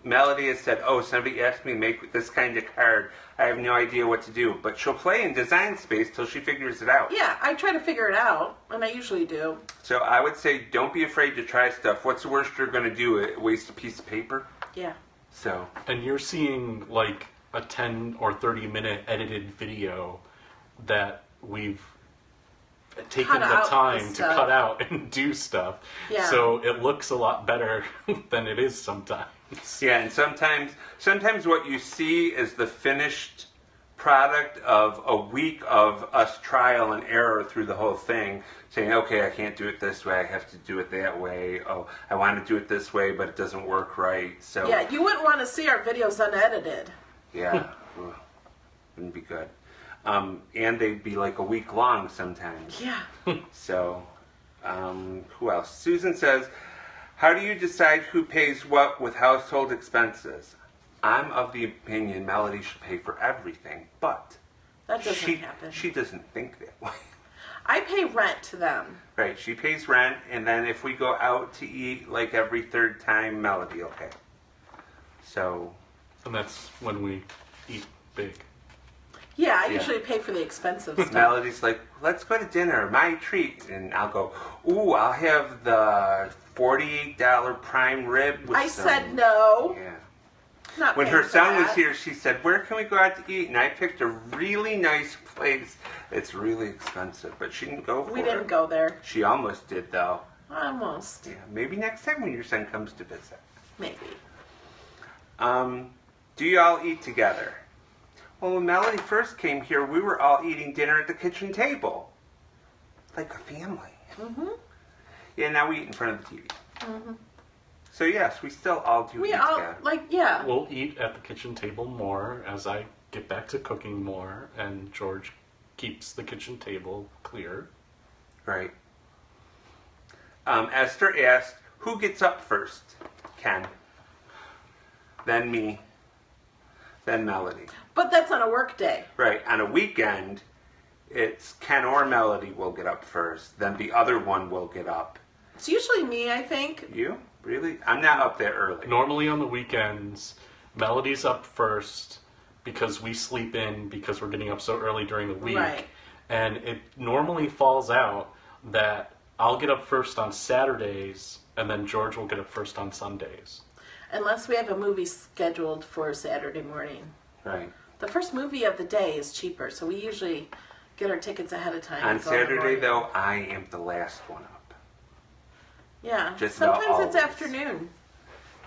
Melody has said, oh, somebody asked me to make this kind of card. I have no idea what to do. But she'll play in Design Space till she figures it out. Yeah, I try to figure it out, and I usually do. So I would say don't be afraid to try stuff. What's the worst you're going to do? Waste a piece of paper? Yeah. So. And you're seeing like a 10 or 30 minute edited video that we've taken the time to cut out and do stuff. Yeah. So it looks a lot better than it is sometimes. Yeah, and sometimes what you see is the finished product of a week of us trial and error through the whole thing, saying, okay, I can't do it this way, I have to do it that way. Oh, I want to do it this way, but it doesn't work right. So yeah, you wouldn't want to see our videos unedited. Yeah, wouldn't be good. And they'd be like a week long sometimes. Yeah. So, who else? Susan says, how do you decide who pays what with household expenses? I'm of the opinion Melody should pay for everything, but that doesn't happen. She doesn't think that way. I pay rent to them. Right, she pays rent, and then if we go out to eat like every third time, Melody will pay. So. And that's when we eat big. Yeah, I usually pay for the expensive stuff. Melody's like, let's go to dinner, my treat. And I'll go, ooh, I'll have the $48 prime rib with said no. Yeah. Not when her son was that. here, she said, where can we go out to eat? And I picked a really nice place. It's really expensive, but she didn't go for it. We didn't go there. She almost did, though. Almost. Yeah, maybe next time when your son comes to visit. Maybe. Do you all eat together? Well, when Melody first came here, we were all eating dinner at the kitchen table. Like a family. Mm-hmm. Yeah, now we eat in front of the TV. Mm-hmm. So yes, we still all do eat together. We'll eat at the kitchen table more as I get back to cooking more, and George keeps the kitchen table clear. Right. Esther asked, who gets up first? Ken. Then me. Then Melody. But that's on a work day. Right. On a weekend, it's Ken or Melody will get up first. Then the other one will get up. It's usually me, I think. You? Really? I'm not up that early. Normally on the weekends, Melody's up first because we sleep in because we're getting up so early during the week. Right. And it normally falls out that I'll get up first on Saturdays and then George will get up first on Sundays. Unless we have a movie scheduled for Saturday morning. Right. The first movie of the day is cheaper, so we usually get our tickets ahead of time. On Saturday, though, I am the last one up. Yeah. Just sometimes it's afternoon.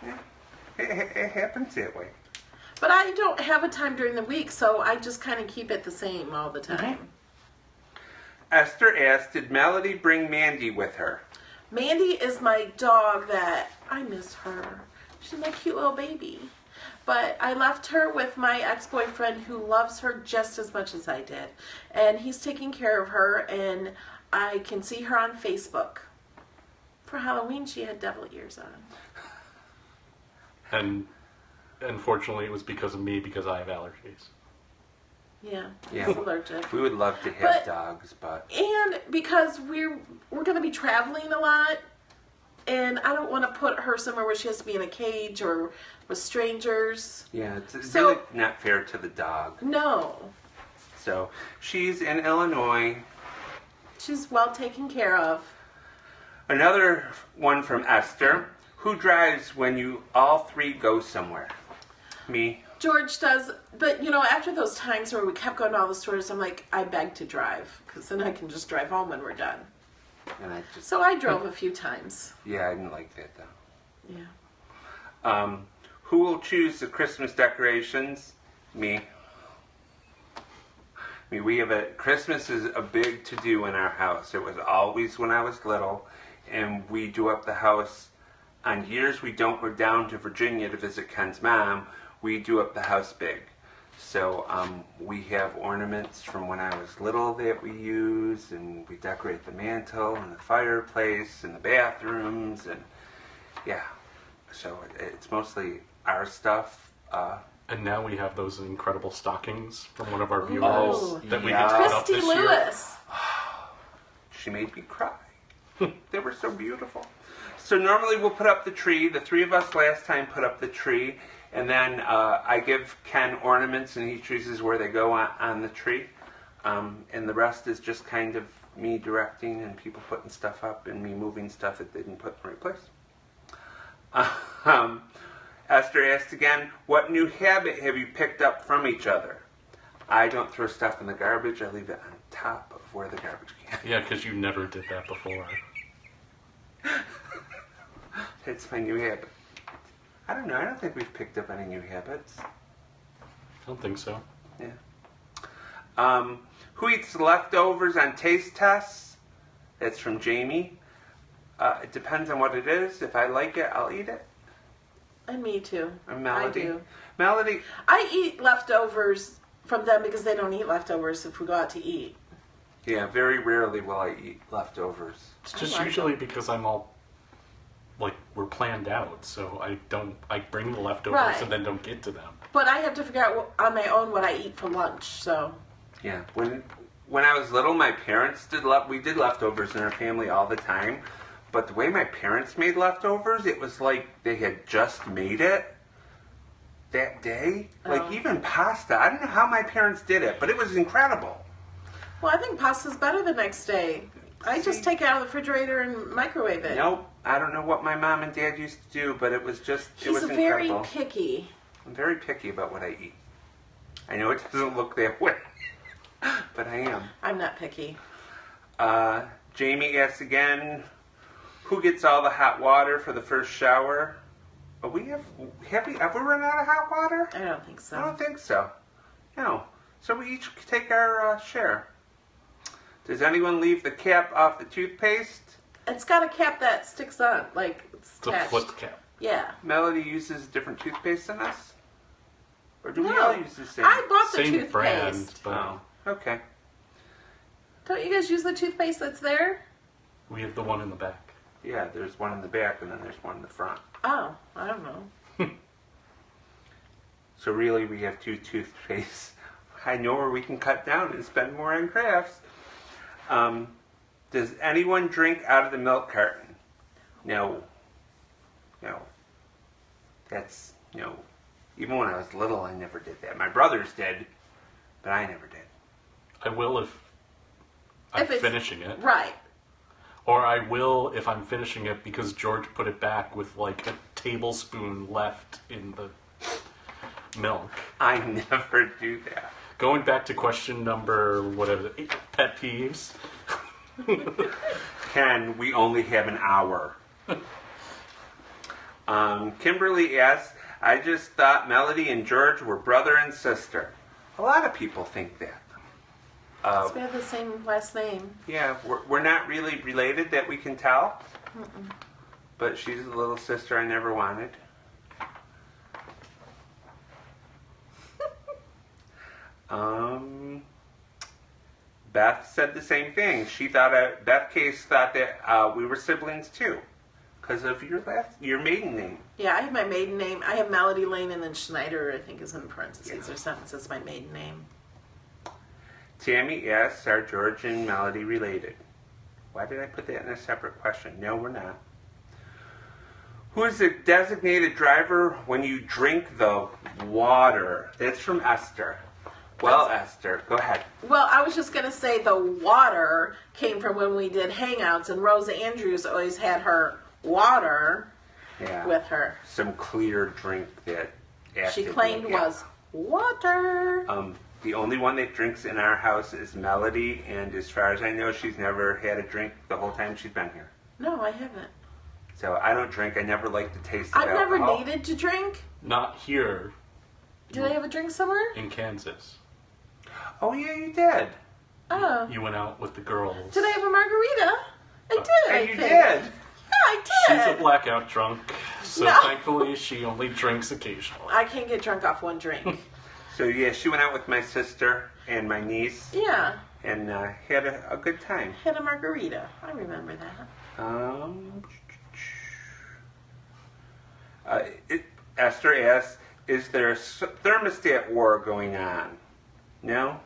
Yeah. It happens that way. But I don't have a time during the week, so I just kind of keep it the same all the time. Mm-hmm. Esther asked, did Melody bring Mandy with her? Mandy is my dog that I miss her. She's my cute little baby. But I left her with my ex-boyfriend who loves her just as much as I did. And he's taking care of her, and I can see her on Facebook. For Halloween, she had devil ears on. And unfortunately, it was because of me because I have allergies. Yeah, he's allergic. We would love to have dogs, but... And because we're going to be traveling a lot, and I don't want to put her somewhere where she has to be in a cage or with strangers. Yeah, it's really not fair to the dog. No. So, she's in Illinois. She's well taken care of. Another one from Esther. Who drives when you all three go somewhere? Me. George does, but after those times where we kept going to all the stores, I'm like, I beg to drive, because then I can just drive home when we're done. And So I drove a few times. Yeah, I didn't like that though. Yeah. Who will choose the Christmas decorations? Me. We have Christmas is a big to-do in our house. It was always when I was little, and we do up the house. On years we don't go down to Virginia to visit Ken's mom, we do up the house big. So we have ornaments from when I was little that we use, and we decorate the mantle and the fireplace and the bathrooms, and yeah. So it's mostly our stuff. And now we have those incredible stockings from one of our viewers Oh, that we get to put up Christy this year. Lewis. She made me cry. They were so beautiful. So normally we'll put up the tree. The three of us last time put up the tree. And then I give Ken ornaments and he chooses where they go on the tree. And the rest is just kind of me directing and people putting stuff up and me moving stuff that they didn't put in the right place. Esther asked again, what new habit have you picked up from each other? I don't throw stuff in the garbage. I leave it on top of where the garbage can. Yeah, because you never did that before. It's my new habit. I don't know. I don't think we've picked up any new habits. I don't think so. Yeah. Who eats leftovers on taste tests? That's from Jamie. It depends on what it is. If I like it, I'll eat it. And me too. And Melody. I do. Melody. I eat leftovers from them because they don't eat leftovers if we go out to eat. Yeah, very rarely will I eat leftovers. It's just like usually them. because I'm all, like, we're planned out, so I bring the leftovers Right. and then don't get to them. But I have to figure out on my own what I eat for lunch, so. Yeah. When I was little, my parents we did leftovers in our family all the time. But the way my parents made leftovers, it was like they had just made it that day. Like even pasta. I don't know how my parents did it, but it was incredible. Well, I think pasta's better the next day. I just take it out of the refrigerator and microwave it. Nope. I don't know what my mom and dad used to do, but it was just, it was very incredible. picky. I'm very picky about what I eat. I know it doesn't look that way, but I am. I'm not picky. Jamie asks again, who gets all the hot water for the first shower? Have we ever run out of hot water? I don't think so. I don't think so. No. So we each take our share. Does anyone leave the cap off the toothpaste? It's got a cap that sticks on, like it's It's a attached. flip cap. Yeah. Melody uses different toothpaste than us? Or do we No. all use the same? I bought the Same toothpaste. brand, but Oh, okay. Don't you guys use the toothpaste that's there? we have the one in the back. Yeah, there's one in the back and then there's one in the front. Oh, I don't know. So really we have two toothpastes. I know where we can cut down and spend more on crafts. Does anyone drink out of the milk carton? No. No. That's, no. Even when I was little, I never did that. My brothers did, but I never did. I will if I'm If it's- finishing it. Right. Or I will if I'm finishing it because George put it back with like a tablespoon left in the milk. I never do that. Going back to question number, whatever, 8, pet peeves. Ken, we only have an hour. Kimberly asks, I just thought Melody and George were brother and sister. A lot of people think that. So we have the same last name. Yeah, we're not really related that we can tell. But she's the little sister I never wanted. Beth said the same thing. Beth Case thought that we were siblings too, because of your maiden name. Yeah, I have my maiden name. I have Melody Lane and then Schneider, I think, is in parentheses or something. Says my maiden name. Tammy asks, are George and Melody related? Why did I put that in a separate question? No, we're not. Who is the designated driver when you drink the water? That's from Esther. Well, Esther, go ahead. Well, I was just going to say the water came from when we did Hangouts, and Rosa Andrews always had her water with her. Some clear drink that she claimed was water. The only one that drinks in our house is Melody, and as far as I know, she's never had a drink the whole time she's been here. No, I haven't. So I don't drink. I never like the taste of I've alcohol. never needed to drink. Not here. Did I have a drink somewhere? In Kansas. Oh, yeah, you did. Oh. You went out with the girls. Did I have a margarita? I did, I you think. did. Yeah, I did. She's a blackout drunk, so No. thankfully she only drinks occasionally. I can't get drunk off one drink. So, yeah, she went out with my sister and my niece. Yeah. And had a good time. Had a margarita. I remember that. Esther asks, is there a thermostat war going on? No?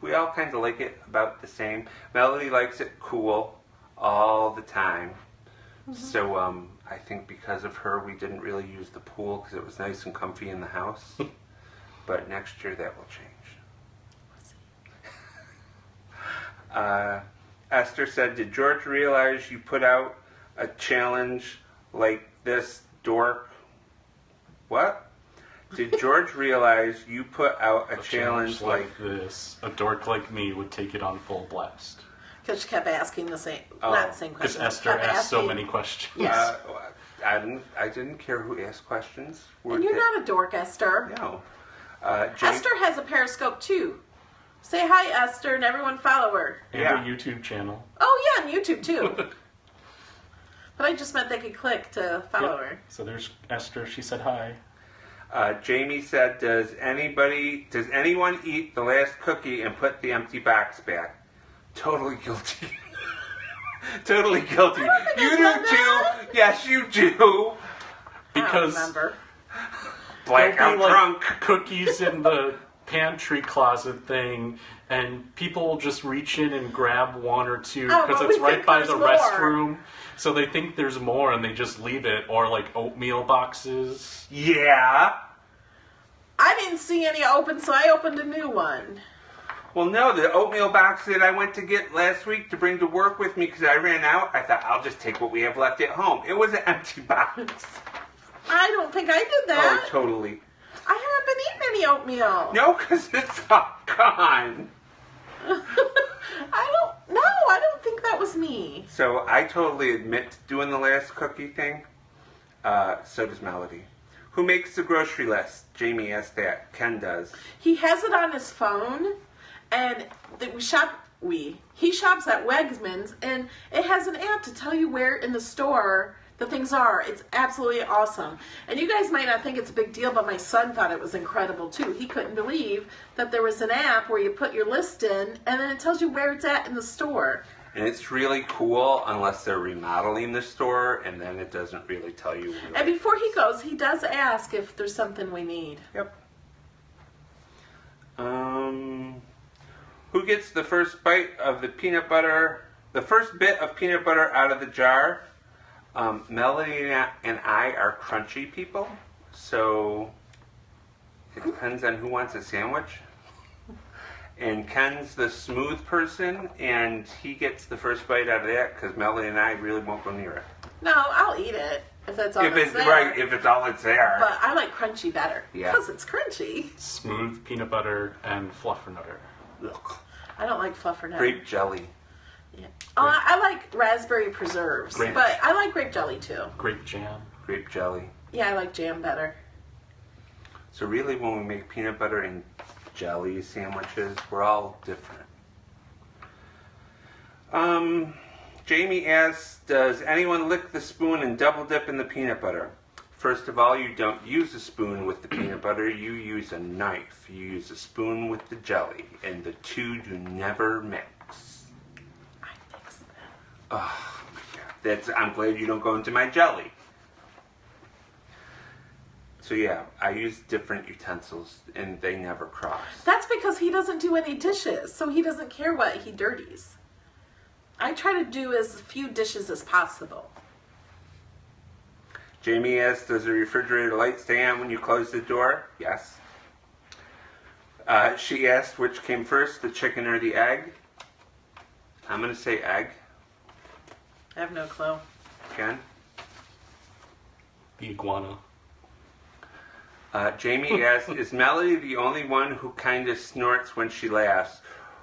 We all kind of like it about the same. Melody likes it cool all the time. Mm-hmm. So I think because of her, we didn't really use the pool because it was nice and comfy in the house. But next year that will change. Esther said, did George realize you put out a challenge like this, dork? What? Did George realize you put out a challenge like this? A dork like me would take it on full blast. Because she kept asking the same, not the same question. Because Esther asked so many questions. Yes. I didn't care who asked questions. And you're not a dork, Esther. No. Esther has a Periscope too. Say hi, Esther, and everyone follow her. And a YouTube channel. Oh yeah, and YouTube too. But I just meant they could click to follow her. So there's Esther. She said hi. Jamie said, does anyone eat the last cookie and put the empty box back? Totally guilty. Totally guilty. You do too. Yes, you do. Because I don't remember. Blackout drunk. Cookies in the pantry closet thing, and people will just reach in and grab one or two because it's right by the restroom. So they think there's more and they just leave it, or like oatmeal boxes. Yeah. I didn't see any open, so I opened a new one. Well, no, the oatmeal box that I went to get last week to bring to work with me because I ran out, I thought I'll just take what we have left at home. It was an empty box. I don't think I did that. Oh, totally. I haven't been eating any oatmeal. No, because it's all gone. I don't think that was me. So I totally admit to doing the last cookie thing. So does Melody. Who makes the grocery list? Jamie asked that. Ken does. He has it on his phone, and he shops at Wegmans, and it has an app to tell you where in the store the things are. It's absolutely awesome. And you guys might not think it's a big deal, but my son thought it was incredible too. He couldn't believe that there was an app where you put your list in, and then it tells you where it's at in the store. And it's really cool unless they're remodeling the store, and then it doesn't really tell you. And before he goes, he does ask if there's something we need. Yep. Who gets the first bite of the peanut butter, the first bit of peanut butter out of the jar? Melody and I are crunchy people, so it depends on who wants a sandwich. And Ken's the smooth person, and he gets the first bite out of that because Melody and I really won't go near it. No, I'll eat it if that's all that's there. Right, if it's all that's there. But I like crunchy better because it's crunchy. Smooth peanut butter and fluffernutter. Ugh. I don't like fluffernutter. Grape jelly. Yeah. I like raspberry preserves, but I like grape jelly too. Grape jam. Grape jelly. Yeah, I like jam better. So really when we make peanut butter and jelly sandwiches, we're all different. Jamie asks, does anyone lick the spoon and double dip in the peanut butter? First of all, you don't use a spoon with the peanut butter, you use a knife. You use a spoon with the jelly, and the two do never mix. I mix them. Oh my God. I'm glad you don't go into my jelly. So yeah, I use different utensils, and they never cross. That's because he doesn't do any dishes, so he doesn't care what he dirties. I try to do as few dishes as possible. Jamie asks, does the refrigerator light stay on when you close the door? Yes. She asked which came first, the chicken or the egg. I'm going to say egg. I have no clue. Ken? The iguana. Jamie asked, is Melody the only one who kind of snorts when she laughs?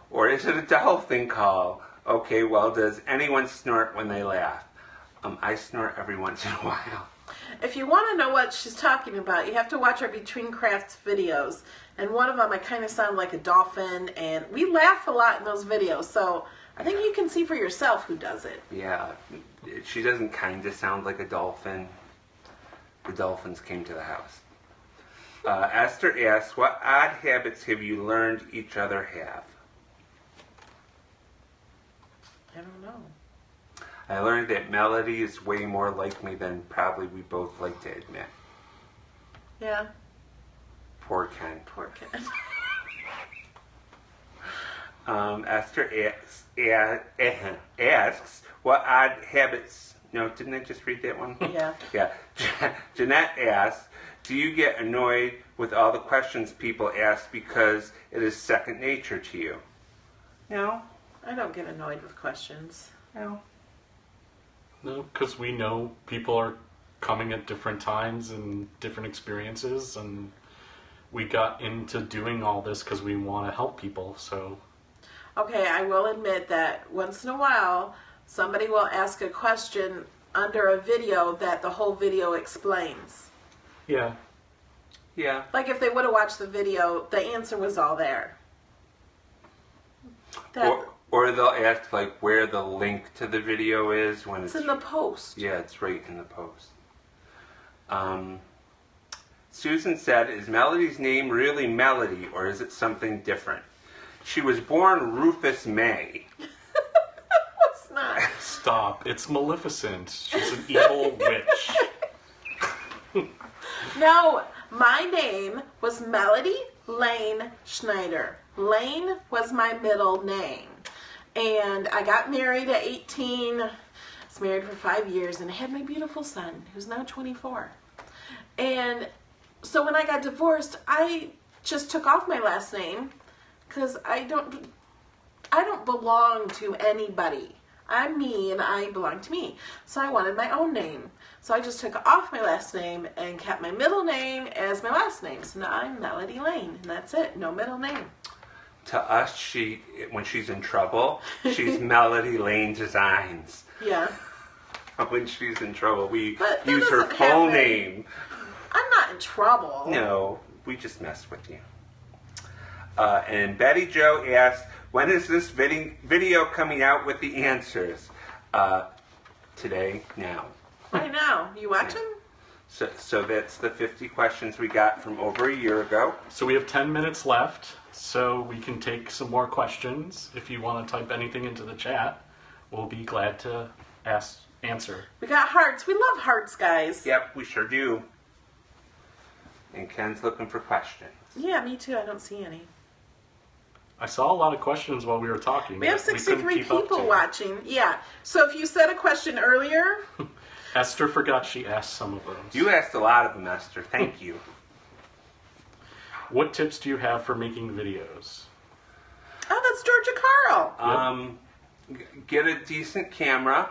Or is it a dolphin call? Okay, well, does anyone snort when they laugh? I snort every once in a while. If you want to know what she's talking about, you have to watch our Between Crafts videos. And one of them, I kind of sound like a dolphin, and we laugh a lot in those videos. So I think you can see for yourself who does it. Yeah, she doesn't kind of sound like a dolphin. The dolphins came to the house. Esther asks, what odd habits have you learned each other have? I don't know. I learned that Melody is way more like me than probably we both like to admit. Yeah. Poor Ken. Poor kid. Esther asks, what odd habits... No, didn't I just read that one? Yeah. Yeah. Jeanette asks, do you get annoyed with all the questions people ask because it is second nature to you? No. I don't get annoyed with questions. No. No, because we know people are coming at different times and different experiences, and we got into doing all this because we want to help people, so... Okay, I will admit that once in a while, somebody will ask a question under a video that the whole video explains. Yeah. Yeah. Like if they would have watched the video, the answer was all there. Or they'll ask like where the link to the video is when it's in the post. Yeah, it's right in the post. Susan said, is Melody's name really Melody or is it something different? She was born Rufus May. It's not. Stop. It's Maleficent. She's an evil witch. No, my name was Melody Lane Schneider. Lane was my middle name. And I got married at 18. I was married for 5 years and I had my beautiful son, who's now 24. And so when I got divorced, I just took off my last name because I don't belong to anybody. I'm me and I belong to me. So I wanted my own name. So I just took off my last name and kept my middle name as my last name. So now I'm Melody Lane, and that's it. No middle name. To us, when she's in trouble, she's Melody Lane Designs. Yeah. When she's in trouble, we But that use her doesn't full happen. name. I'm not in trouble. No, we just mess with you. And Betty Jo asked, when is this video coming out with the answers? Today, now. Right now. You watching? So that's the 50 questions we got from over a year ago. So we have 10 minutes left, so we can take some more questions. If you want to type anything into the chat, we'll be glad to answer. We got hearts. We love hearts, guys. Yep, we sure do. And Ken's looking for questions. Yeah, me too. I don't see any. I saw a lot of questions while we were talking. We have couldn't 63 keep up people to it. watching. Yeah. So if you said a question earlier, Esther forgot she asked some of those. You asked a lot of them, Esther. Thank you. What tips do you have for making videos? oh, that's Georgia Carl. Get a decent camera.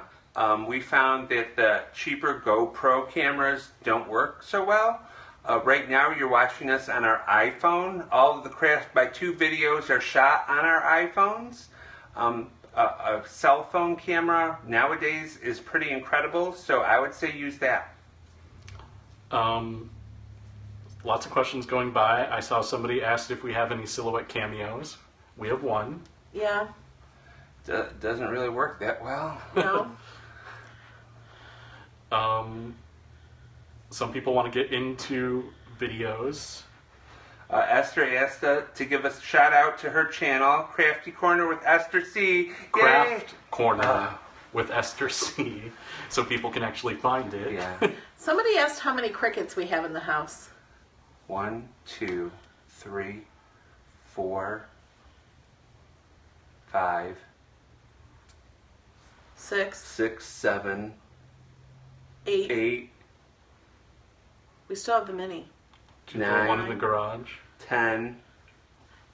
We found that the cheaper GoPro cameras don't work so well. Right now you're watching us on our iPhone. All of the Craft by 2 videos are shot on our iPhones. A cell phone camera nowadays is pretty incredible, so I would say use that. Lots of questions going by. I saw somebody asked if we have any silhouette cameos. We have one. Yeah. Doesn't really work that well. No. Some people want to get into videos. Esther asked to give a shout out to her channel, Crafty Corner with Esther C. Craft Corner with Esther C. So people can actually find it. Yeah. Somebody asked how many crickets we have in the house. 1, 2, 3, 4, 5, 6, 6, 7, 8. 8, We still have the mini. Do you put one in the 9, garage? 10,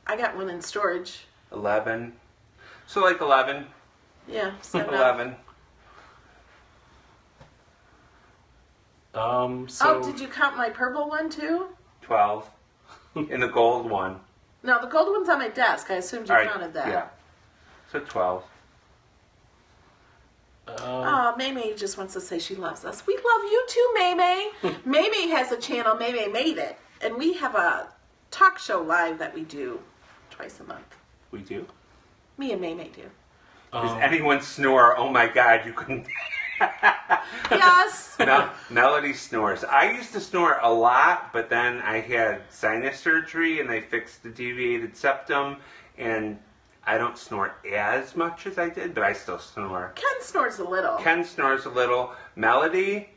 I got one in storage. 11. So like 11. Yeah, 7. 11. So did you count my purple one too? 12. And the gold one. No, the gold one's on my desk. I assumed you counted that. Yeah. So 12. Oh, Maymay just wants to say she loves us. We love you too, Maymay. Maymay has a channel, Maymay Made It. And we have a talk show live that we do twice a month. We do? Me and Maymay do. Does anyone snore? Oh my God, you couldn't. Yes. Melody snores. I used to snore a lot, but then I had sinus surgery and they fixed the deviated septum, and I don't snore as much as I did, but I still snore. Ken snores a little. Ken snores a little. Melody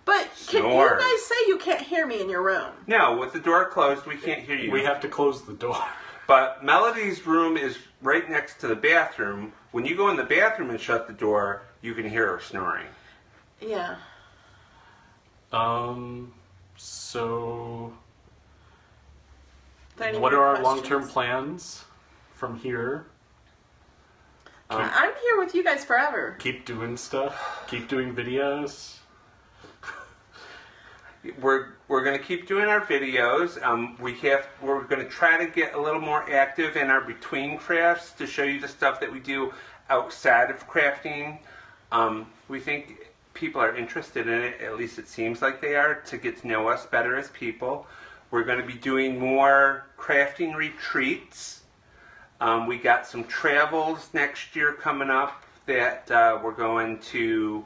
But can you guys say you can't hear me in your room? No, with the door closed, we can't hear you. we have to close the door. But Melody's room is right next to the bathroom. When you go in the bathroom and shut the door, you can hear her snoring. Yeah. So Any what more are our questions? long-term plans from here? I'm here with you guys forever. Keep doing stuff. Keep doing videos. We're going to keep doing our videos. We're going to try to get a little more active in our between crafts to show you the stuff that we do outside of crafting. We think people are interested in it, at least it seems like they are, to get to know us better as people. We're going to be doing more crafting retreats. We got some travels next year coming up that we're going to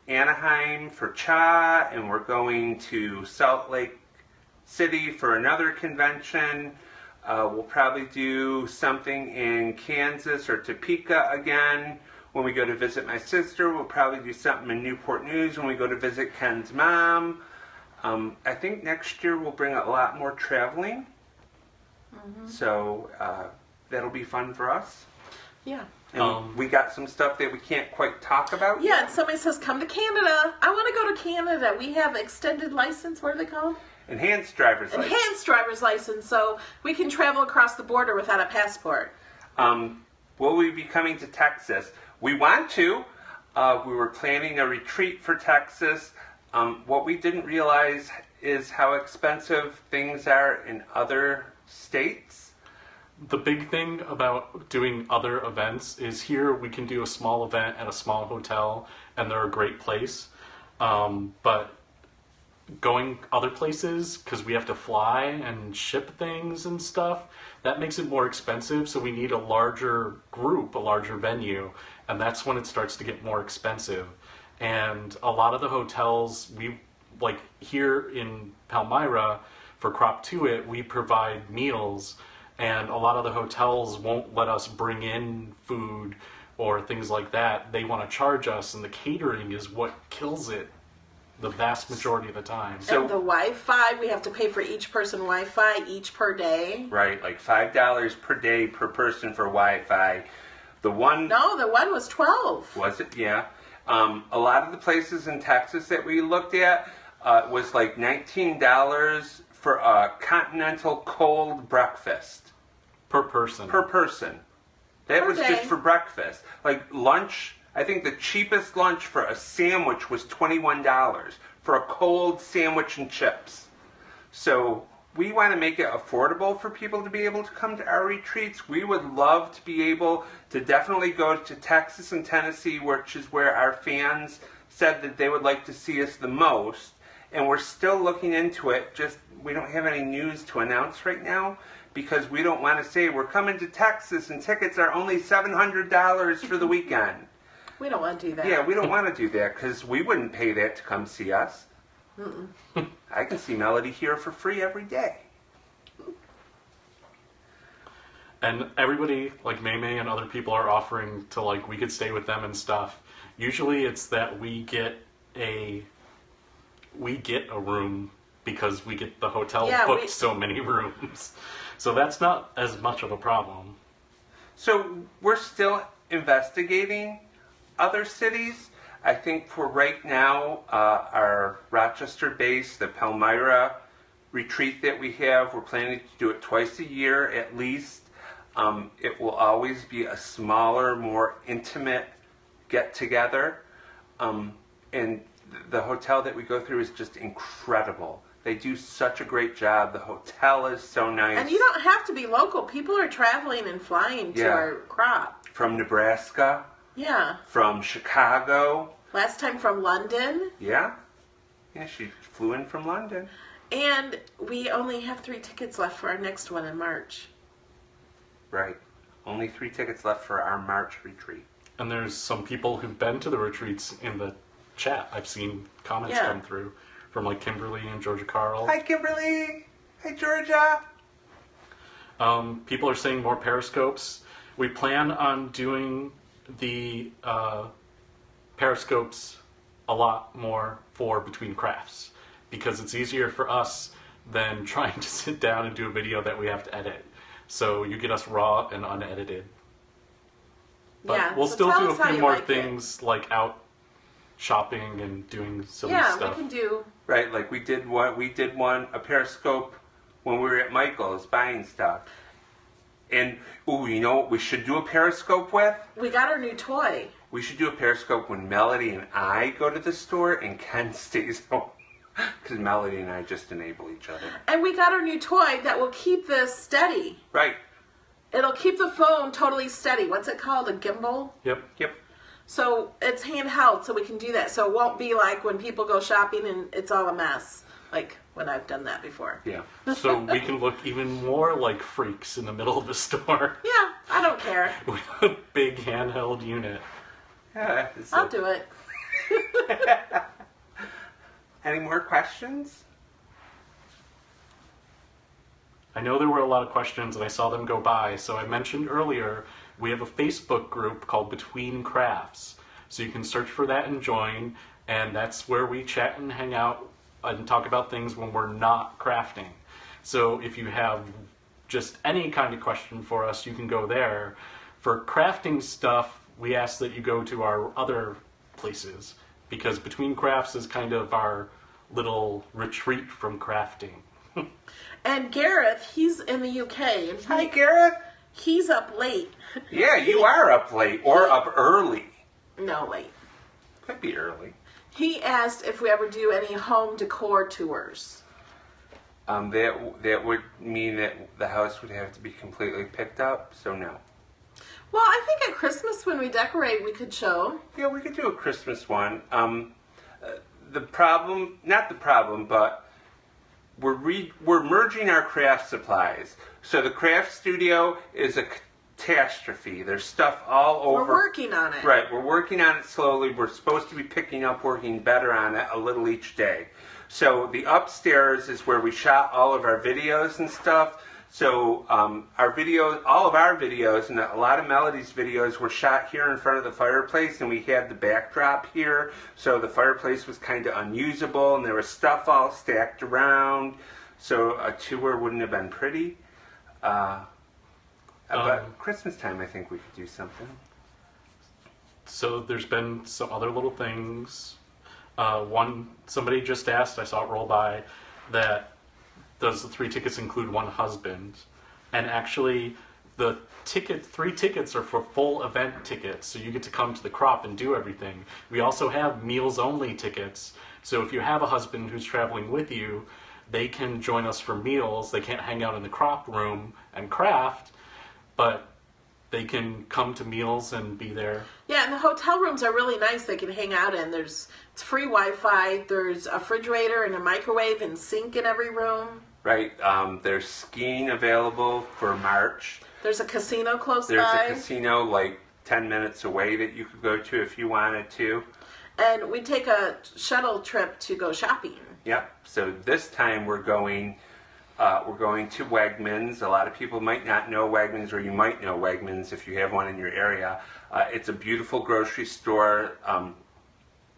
Anaheim for Cha, and we're going to Salt Lake City for another convention. We'll probably do something in Kansas or Topeka again. When we go to visit my sister, we'll probably do something in Newport News when we go to visit Ken's mom. I think next year we'll bring a lot more traveling. So that'll be fun for us. Yeah. And we got some stuff that we can't quite talk about Yeah, yet. and somebody says, come to Canada. I want to go to Canada. We have extended license. What are they called? Enhanced driver's license. Enhanced driver's license, so we can travel across the border without a passport. Will we be coming to Texas? We want to. We were planning a retreat for Texas. What we didn't realize is how expensive things are in other states. The big thing about doing other events is here we can do a small event at a small hotel and they're a great place. But going other places, because we have to fly and ship things and stuff, that makes it more expensive. So we need a larger group, a larger venue, and that's when it starts to get more expensive. And a lot of the hotels, like here in Palmyra, for Crop To It, we provide meals. And a lot of the hotels won't let us bring in food or things like that. They want to charge us, and the catering is what kills it the vast majority of the time. So, and the Wi-Fi, we have to pay for each person Wi-Fi, each per day. Right, like $5 per day per person for Wi-Fi. No, the one was $12. Was it? Yeah. A lot of the places in Texas that we looked at was like $19 for a continental cold breakfast. Per person. Per person. That Per was day. just for breakfast. Like lunch, I think the cheapest lunch for a sandwich was $21 for a cold sandwich and chips. So we want to make it affordable for people to be able to come to our retreats. We would love to be able to definitely go to Texas and Tennessee, which is where our fans said that they would like to see us the most. And we're still looking into it. Just we don't have any news to announce right now, because we don't want to say we're coming to Texas and tickets are only $700 for the weekend. We don't want to do that. Yeah, we don't want to do that because we wouldn't pay that to come see us. I can see Melody here for free every day. And everybody, like Maymay and other people, are offering to, like, we could stay with them and stuff. Usually it's that we get a room because we get the hotel booked so many rooms. So that's not as much of a problem. So we're still investigating other cities. I think for right now, our Rochester base, the Palmyra retreat that we have, we're planning to do it twice a year at least. It will always be a smaller, more intimate get-together. And the hotel that we go through is just incredible. They do such a great job. The hotel is so nice. And you don't have to be local. People are traveling and flying to our crop. From Nebraska. Yeah. From Chicago. Last time from London. Yeah. Yeah, she flew in from London. And we only have 3 tickets left for our next one in March. Right. Only 3 tickets left for our March retreat. And there's some people who've been to the retreats in the chat. I've seen comments come through from like Kimberly and Georgia Carl. Hi, Kimberly. Hi, Georgia. People are saying more Periscopes. We plan on doing the Periscopes a lot more for Between Crafts because it's easier for us than trying to sit down and do a video that we have to edit. So you get us raw and unedited. But we'll still do a few more things like out shopping and doing silly stuff. Yeah, we can do. Right, like we did a Periscope when we were at Michael's buying stuff. And, you know what we should do a Periscope with? We got our new toy. We should do a Periscope when Melody and I go to the store and Ken stays home. Because Melody and I just enable each other. And we got our new toy that will keep this steady. Right. It'll keep the phone totally steady. What's it called? A gimbal? Yep. So it's handheld, so we can do that. So it won't be like when people go shopping and it's all a mess. Like when I've done that before. Yeah. So we can look even more like freaks in the middle of the store. Yeah, I don't care. With a big handheld unit. Yeah, I'll do it. Any more questions? I know there were a lot of questions and I saw them go by, so I mentioned earlier we have a Facebook group called Between Crafts. So you can search for that and join, and that's where we chat and hang out and talk about things when we're not crafting. So if you have just any kind of question for us, you can go there. For crafting stuff, we ask that you go to our other places, because Between Crafts is kind of our little retreat from crafting. And Gareth, he's in the UK. And Hi, Gareth. He's up late. Yeah, you are up late or up early. No, late. Could be early. He asked if we ever do any home decor tours. That would mean that the house would have to be completely picked up, so no. Well, I think at Christmas when we decorate, we could show. Yeah, we could do a Christmas one. But we're merging our craft supplies. So the craft studio is a catastrophe. There's stuff all over. We're working on it. Right, we're working on it slowly. We're supposed to be picking up, working better on it a little each day. So the upstairs is where we shot all of our videos and stuff. So all of our videos and a lot of Melody's videos were shot here in front of the fireplace, and we had the backdrop here. So the fireplace was kind of unusable, and there was stuff all stacked around. So a tour wouldn't have been pretty. But Christmas time, I think we could do something. So there's been some other little things. Somebody just asked, I saw it roll by, that does the 3 tickets include one husband? And actually, the 3 tickets are for full event tickets, so you get to come to the crop and do everything. We also have meals-only tickets, so if you have a husband who's traveling with you, they can join us for meals. They can't hang out in the crop room and craft, but they can come to meals and be there. Yeah, and the hotel rooms are really nice. They can hang out in. It's free Wi-Fi. There's a refrigerator and a microwave and sink in every room. Right. There's skiing available for March. There's a casino close by. There's a casino like 10 minutes away that you could go to if you wanted to. And we take a shuttle trip to go shopping. Yep. So this time we're going to Wegmans. A lot of people might not know Wegmans, or you might know Wegmans if you have one in your area. It's a beautiful grocery store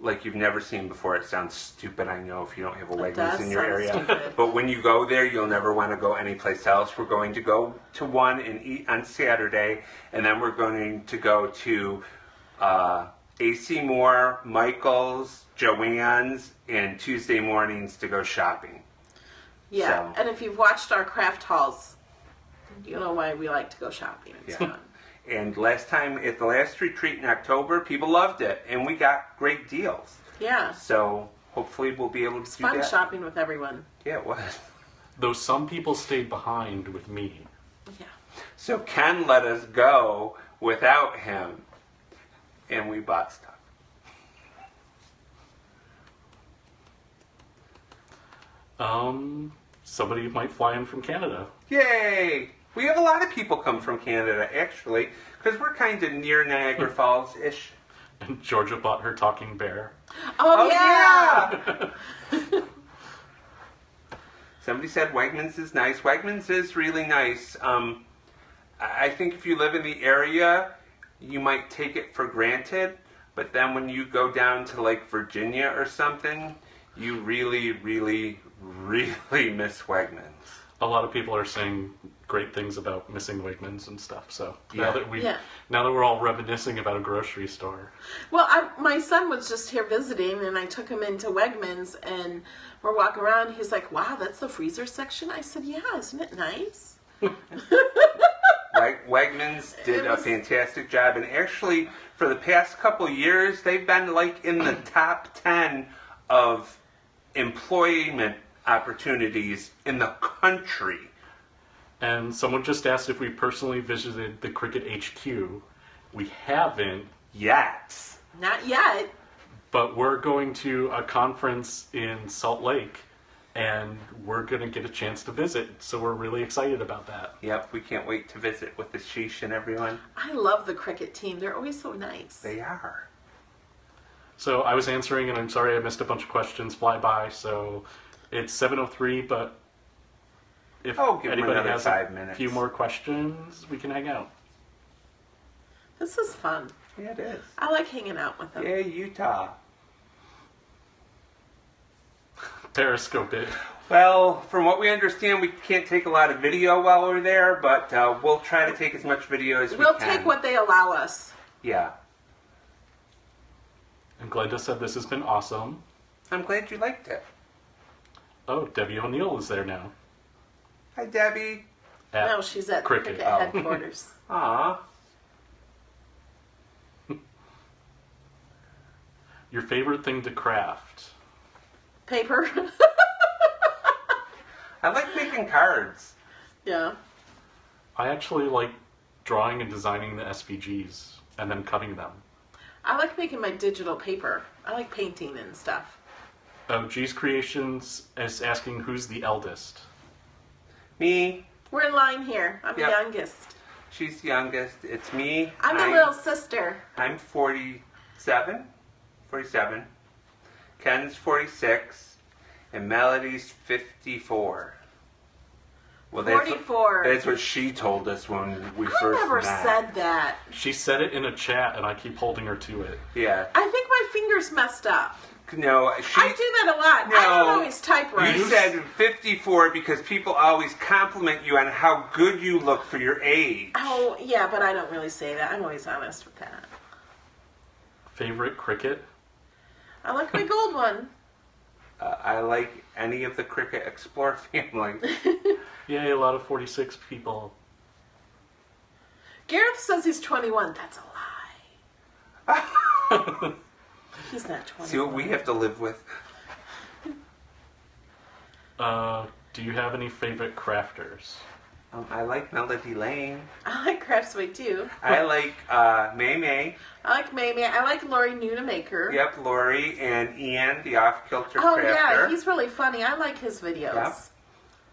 like you've never seen before. It sounds stupid, I know, if you don't have a Wegmans in your area. Stupid. But when you go there, you'll never want to go anyplace else. We're going to go to one and eat on Saturday, and then we're going to go to AC Moore, Michael's, Joann's, and Tuesday mornings to go shopping. Yeah, So, and if you've watched our craft hauls, you know why we like to go shopping. It's fun. and last time at the last retreat in October, people loved it, and we got great deals. Yeah. So hopefully we'll be able to It's do fun that. shopping with everyone. Yeah, it was. Though some people stayed behind with me. Yeah. So Ken let us go without him, and we bought stuff. Somebody might fly in from Canada. Yay! We have a lot of people come from Canada, actually, because we're kind of near Niagara Falls-ish. And Georgia bought her talking bear. Oh yeah! Yeah! Somebody said Wegmans is nice. Wegmans is really nice. I think if you live in the area, you might take it for granted, but then when you go down to like Virginia or something, you really, really, really miss Wegmans. A lot of people are saying great things about missing Wegmans and stuff. So Yeah. now that we're all reminiscing about a grocery store. Well, my son was just here visiting, and I took him into Wegmans, and we're walking around. He's like, "Wow, that's the freezer section." I said, "Yeah, isn't it nice?" Wegmans did a fantastic job, and actually, for the past couple years, they've been like in the top 10 of employment opportunities in the country. And someone just asked if we personally visited the Cricket HQ. We haven't, Yet. Not yet. but we're going to a conference in Salt Lake, and we're going to get a chance to visit. So we're really excited about that. Yep, we can't wait to visit with the Sheesh and everyone. I love the cricket team. They're always so nice. They are. So I was answering, and I'm sorry I missed a bunch of questions fly by. So it's 7:03, but if Oh, give them anybody another has 5 a minutes. few more questions, we can hang out. This is fun. Yeah, it is. I like hanging out with them. Yeah, Utah. Periscope it. Well, from what we understand, we can't take a lot of video while we're there, but we'll try to take as much video as we We'll can. take what they allow us. Yeah. And Glenda said this has been awesome. I'm glad you liked it. Oh, Debbie O'Neill is there now. Hi, Debbie. At No, she's at Cricket. cricket Oh. headquarters. Aw. Your favorite thing to craft? Paper. I like making cards. Yeah. I actually like drawing and designing the SVGs and then cutting them. I like making my digital paper. I like painting and stuff. G's Creations is asking who's the eldest. Me. We're in line here. I'm Yep. the youngest. She's the youngest. It's me. I'm the little sister. I'm 47. 47. Ken's 46. And Melody's 54. Well, 44. That's what she told us when we I first never met. said that. She said it in a chat, and I keep holding her to it. Yeah. I think my fingers messed up. No, she. I do that a lot. I don't always type right. You said 54 because people always compliment you on how good you look for your age. Oh, yeah, but I don't really say that. I'm always honest with that. Favorite cricket? I like my gold one. I like any of the Cricket Explorer family. Yay, a lot of 46 people. Gareth says he's 21. That's a lie. He's not 21. See what we have to live with. Do you have any favorite crafters? I like Melody Lane. I like Craftsway too. I like May May. I like Mamie. I like Lori Nunamaker. Yep, Lori and Ian, the off-kilter Oh crafter. yeah, he's really funny. I like his videos. Yep.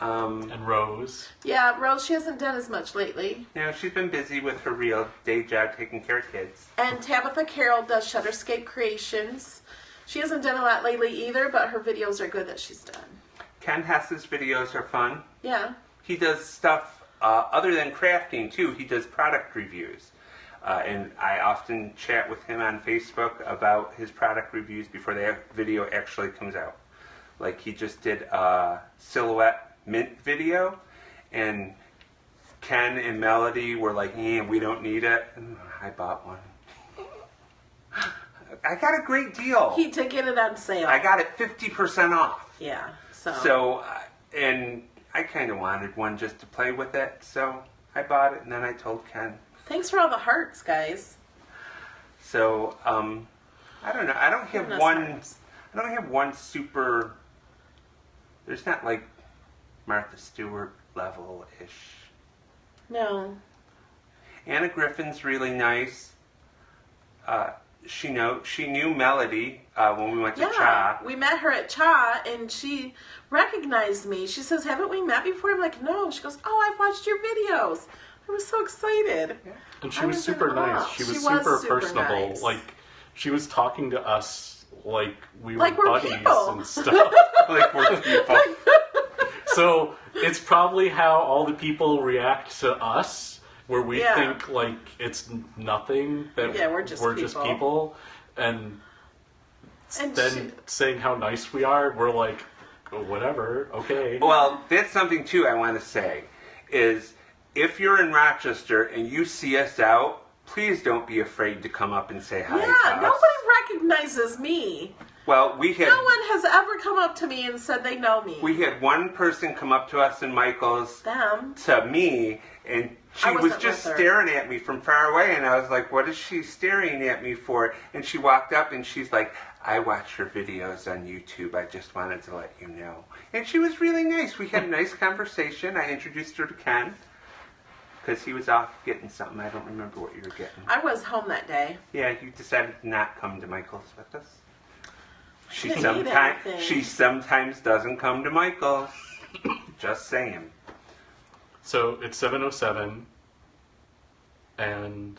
And Rose? Yeah, Rose, she hasn't done as much lately. You know, she's been busy with her real day job taking care of kids. And Tabitha Carroll does Shutterscape Creations. She hasn't done a lot lately either, but her videos are good that she's done. Ken Hess's videos are fun. Yeah. He does stuff other than crafting, too. He does product reviews. And I often chat with him on Facebook about his product reviews before the video actually comes out. Like, he just did a silhouette mint video, and Ken and Melody were like, we don't need it. And I bought one. I got a great deal. He did get it on sale. I got it 50% off. Yeah. So And I kind of wanted one just to play with it, so I bought it, and then I told Ken. Thanks for all the hearts, guys. So, I don't know. I don't have one super. There's not like Martha Stewart level-ish. No. Anna Griffin's really nice. She knew Melody when we went to Cha. We met her at Cha, and she recognized me. She says, "Haven't we met before?" I'm like, "No." She goes, "Oh, I've watched your videos." I was so excited. Yeah. And she was super nice. She was super personable. Nice. Like, she was talking to us like we were like buddies people. and stuff. Like we're people. So it's probably how all the people react to us, where we think like it's nothing, that we're just people. And then saying how nice we are, we're like, oh, whatever, okay. Well, that's something too I want to say, is if you're in Rochester and you see us out, please don't be afraid to come up and say hi to us. Yeah, nobody recognizes me. Well, no one has ever come up to me and said they know me. We had one person come up to us in Michael's, to me, and she was just staring at me from far away, and I was like, what is she staring at me for? And she walked up and she's like, I watch your videos on YouTube. I just wanted to let you know. And she was really nice. We had a nice conversation. I introduced her to Ken, because he was off getting something. I don't remember what you were getting. I was home that day. Yeah, you decided to not come to Michael's with us. She sometimes doesn't come to Michael's. Just saying. So it's 7:07, and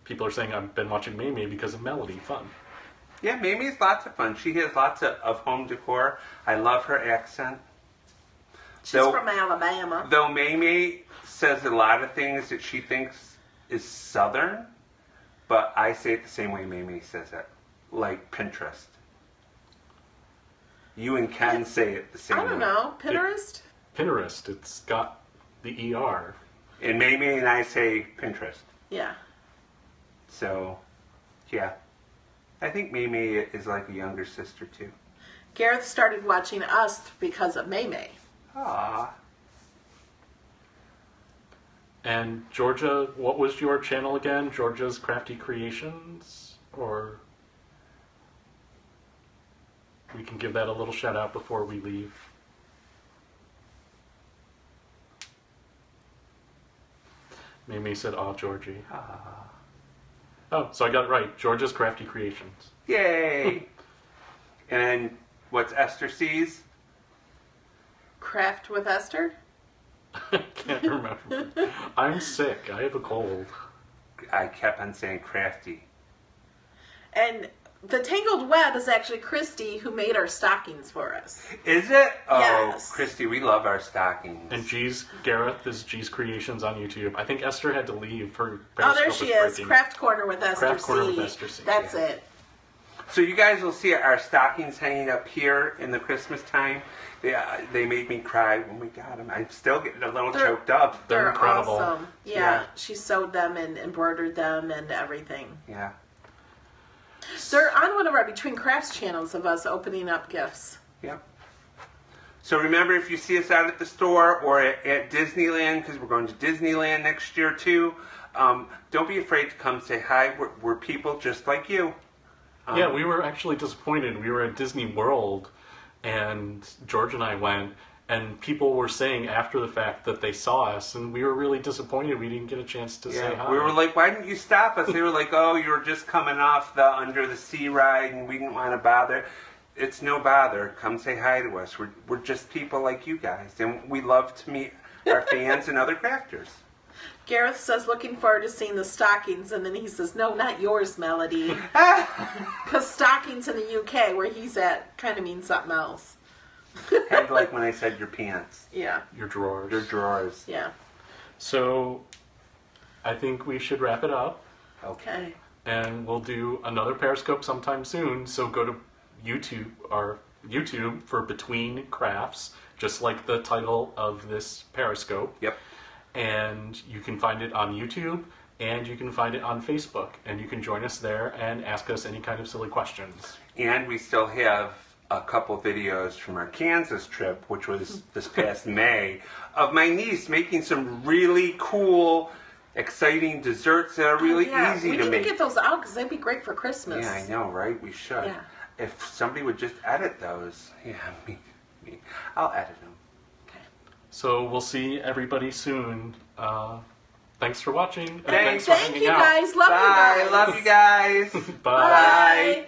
people are saying I've been watching Mamie because of Melody. Fun. Yeah, Mamie's lots of fun. She has lots of home decor. I love her accent. She's from Alabama. Though Mamie says a lot of things that she thinks is Southern, but I say it the same way Mamie says it, like Pinterest. You and Ken say it the same way. I don't know. Pinterest? Pinterest. It's got the ER. And Mamie and I say Pinterest. Yeah. So, yeah. I think Mamie is like a younger sister, too. Gareth started watching us because of Maymay. Aww. And Georgia, what was your channel again? Georgia's Crafty Creations? Or we can give that a little shout out before we leave. Mamie said, "Aw, Georgie." Oh, so I got it right. Georgia's Crafty Creations. Yay! And what's Esther C's? Craft with Esther? I can't remember. I'm sick. I have a cold. I kept on saying crafty. And the Tangled Web is actually Christy who made our stockings for us. Is it? Oh, yes. Christy, we love our stockings. And Gareth is G's Creations on YouTube. I think Esther had to leave. Her Periscope oh, there she is. Craft Corner with Esther Craft C. Corner with Esther C. That's it. So you guys will see our stockings hanging up here in the Christmas time. They made me cry when we got them. I'm still getting a little choked up. They're incredible. Awesome. Yeah, she sewed them and embroidered them and everything. Yeah. They're on one of our Between Crafts channels of us opening up gifts. Yep. So remember, if you see us out at the store or at Disneyland, because we're going to Disneyland next year too, don't be afraid to come say hi. We're people just like you. Yeah, we were actually disappointed. We were at Disney World, and George and I went, and people were saying after the fact that they saw us, and we were really disappointed we didn't get a chance to say hi. We were like, why didn't you stop us? They were like, oh, you were just coming off the Under the Sea ride, and we didn't want to bother. It's no bother. Come say hi to us. We're just people like you guys, and we love to meet our fans and other crafters. Gareth says, looking forward to seeing the stockings, and then he says, no, not yours, Melody. Because stockings in the UK, where he's at, kind of means something else. Kind of like when I said your pants. Yeah. Your drawers. Your drawers. Yeah. So, I think we should wrap it up. Okay. And we'll do another Periscope sometime soon, so go to YouTube for Between Crafts, just like the title of this Periscope. Yep. And you can find it on YouTube, and you can find it on Facebook, and you can join us there and ask us any kind of silly questions. And we still have a couple videos from our Kansas trip, which was this past May, of my niece making some really cool, exciting desserts that are really easy to make. We need to get those out because they'd be great for Christmas. Yeah, I know, right? We should. Yeah. If somebody would just edit those. Yeah, me. I'll edit them. Okay. So we'll see everybody soon. Thanks for watching. And Thanks for Thank hanging you out. guys. Love you guys. Bye. Love you guys. Bye. Bye.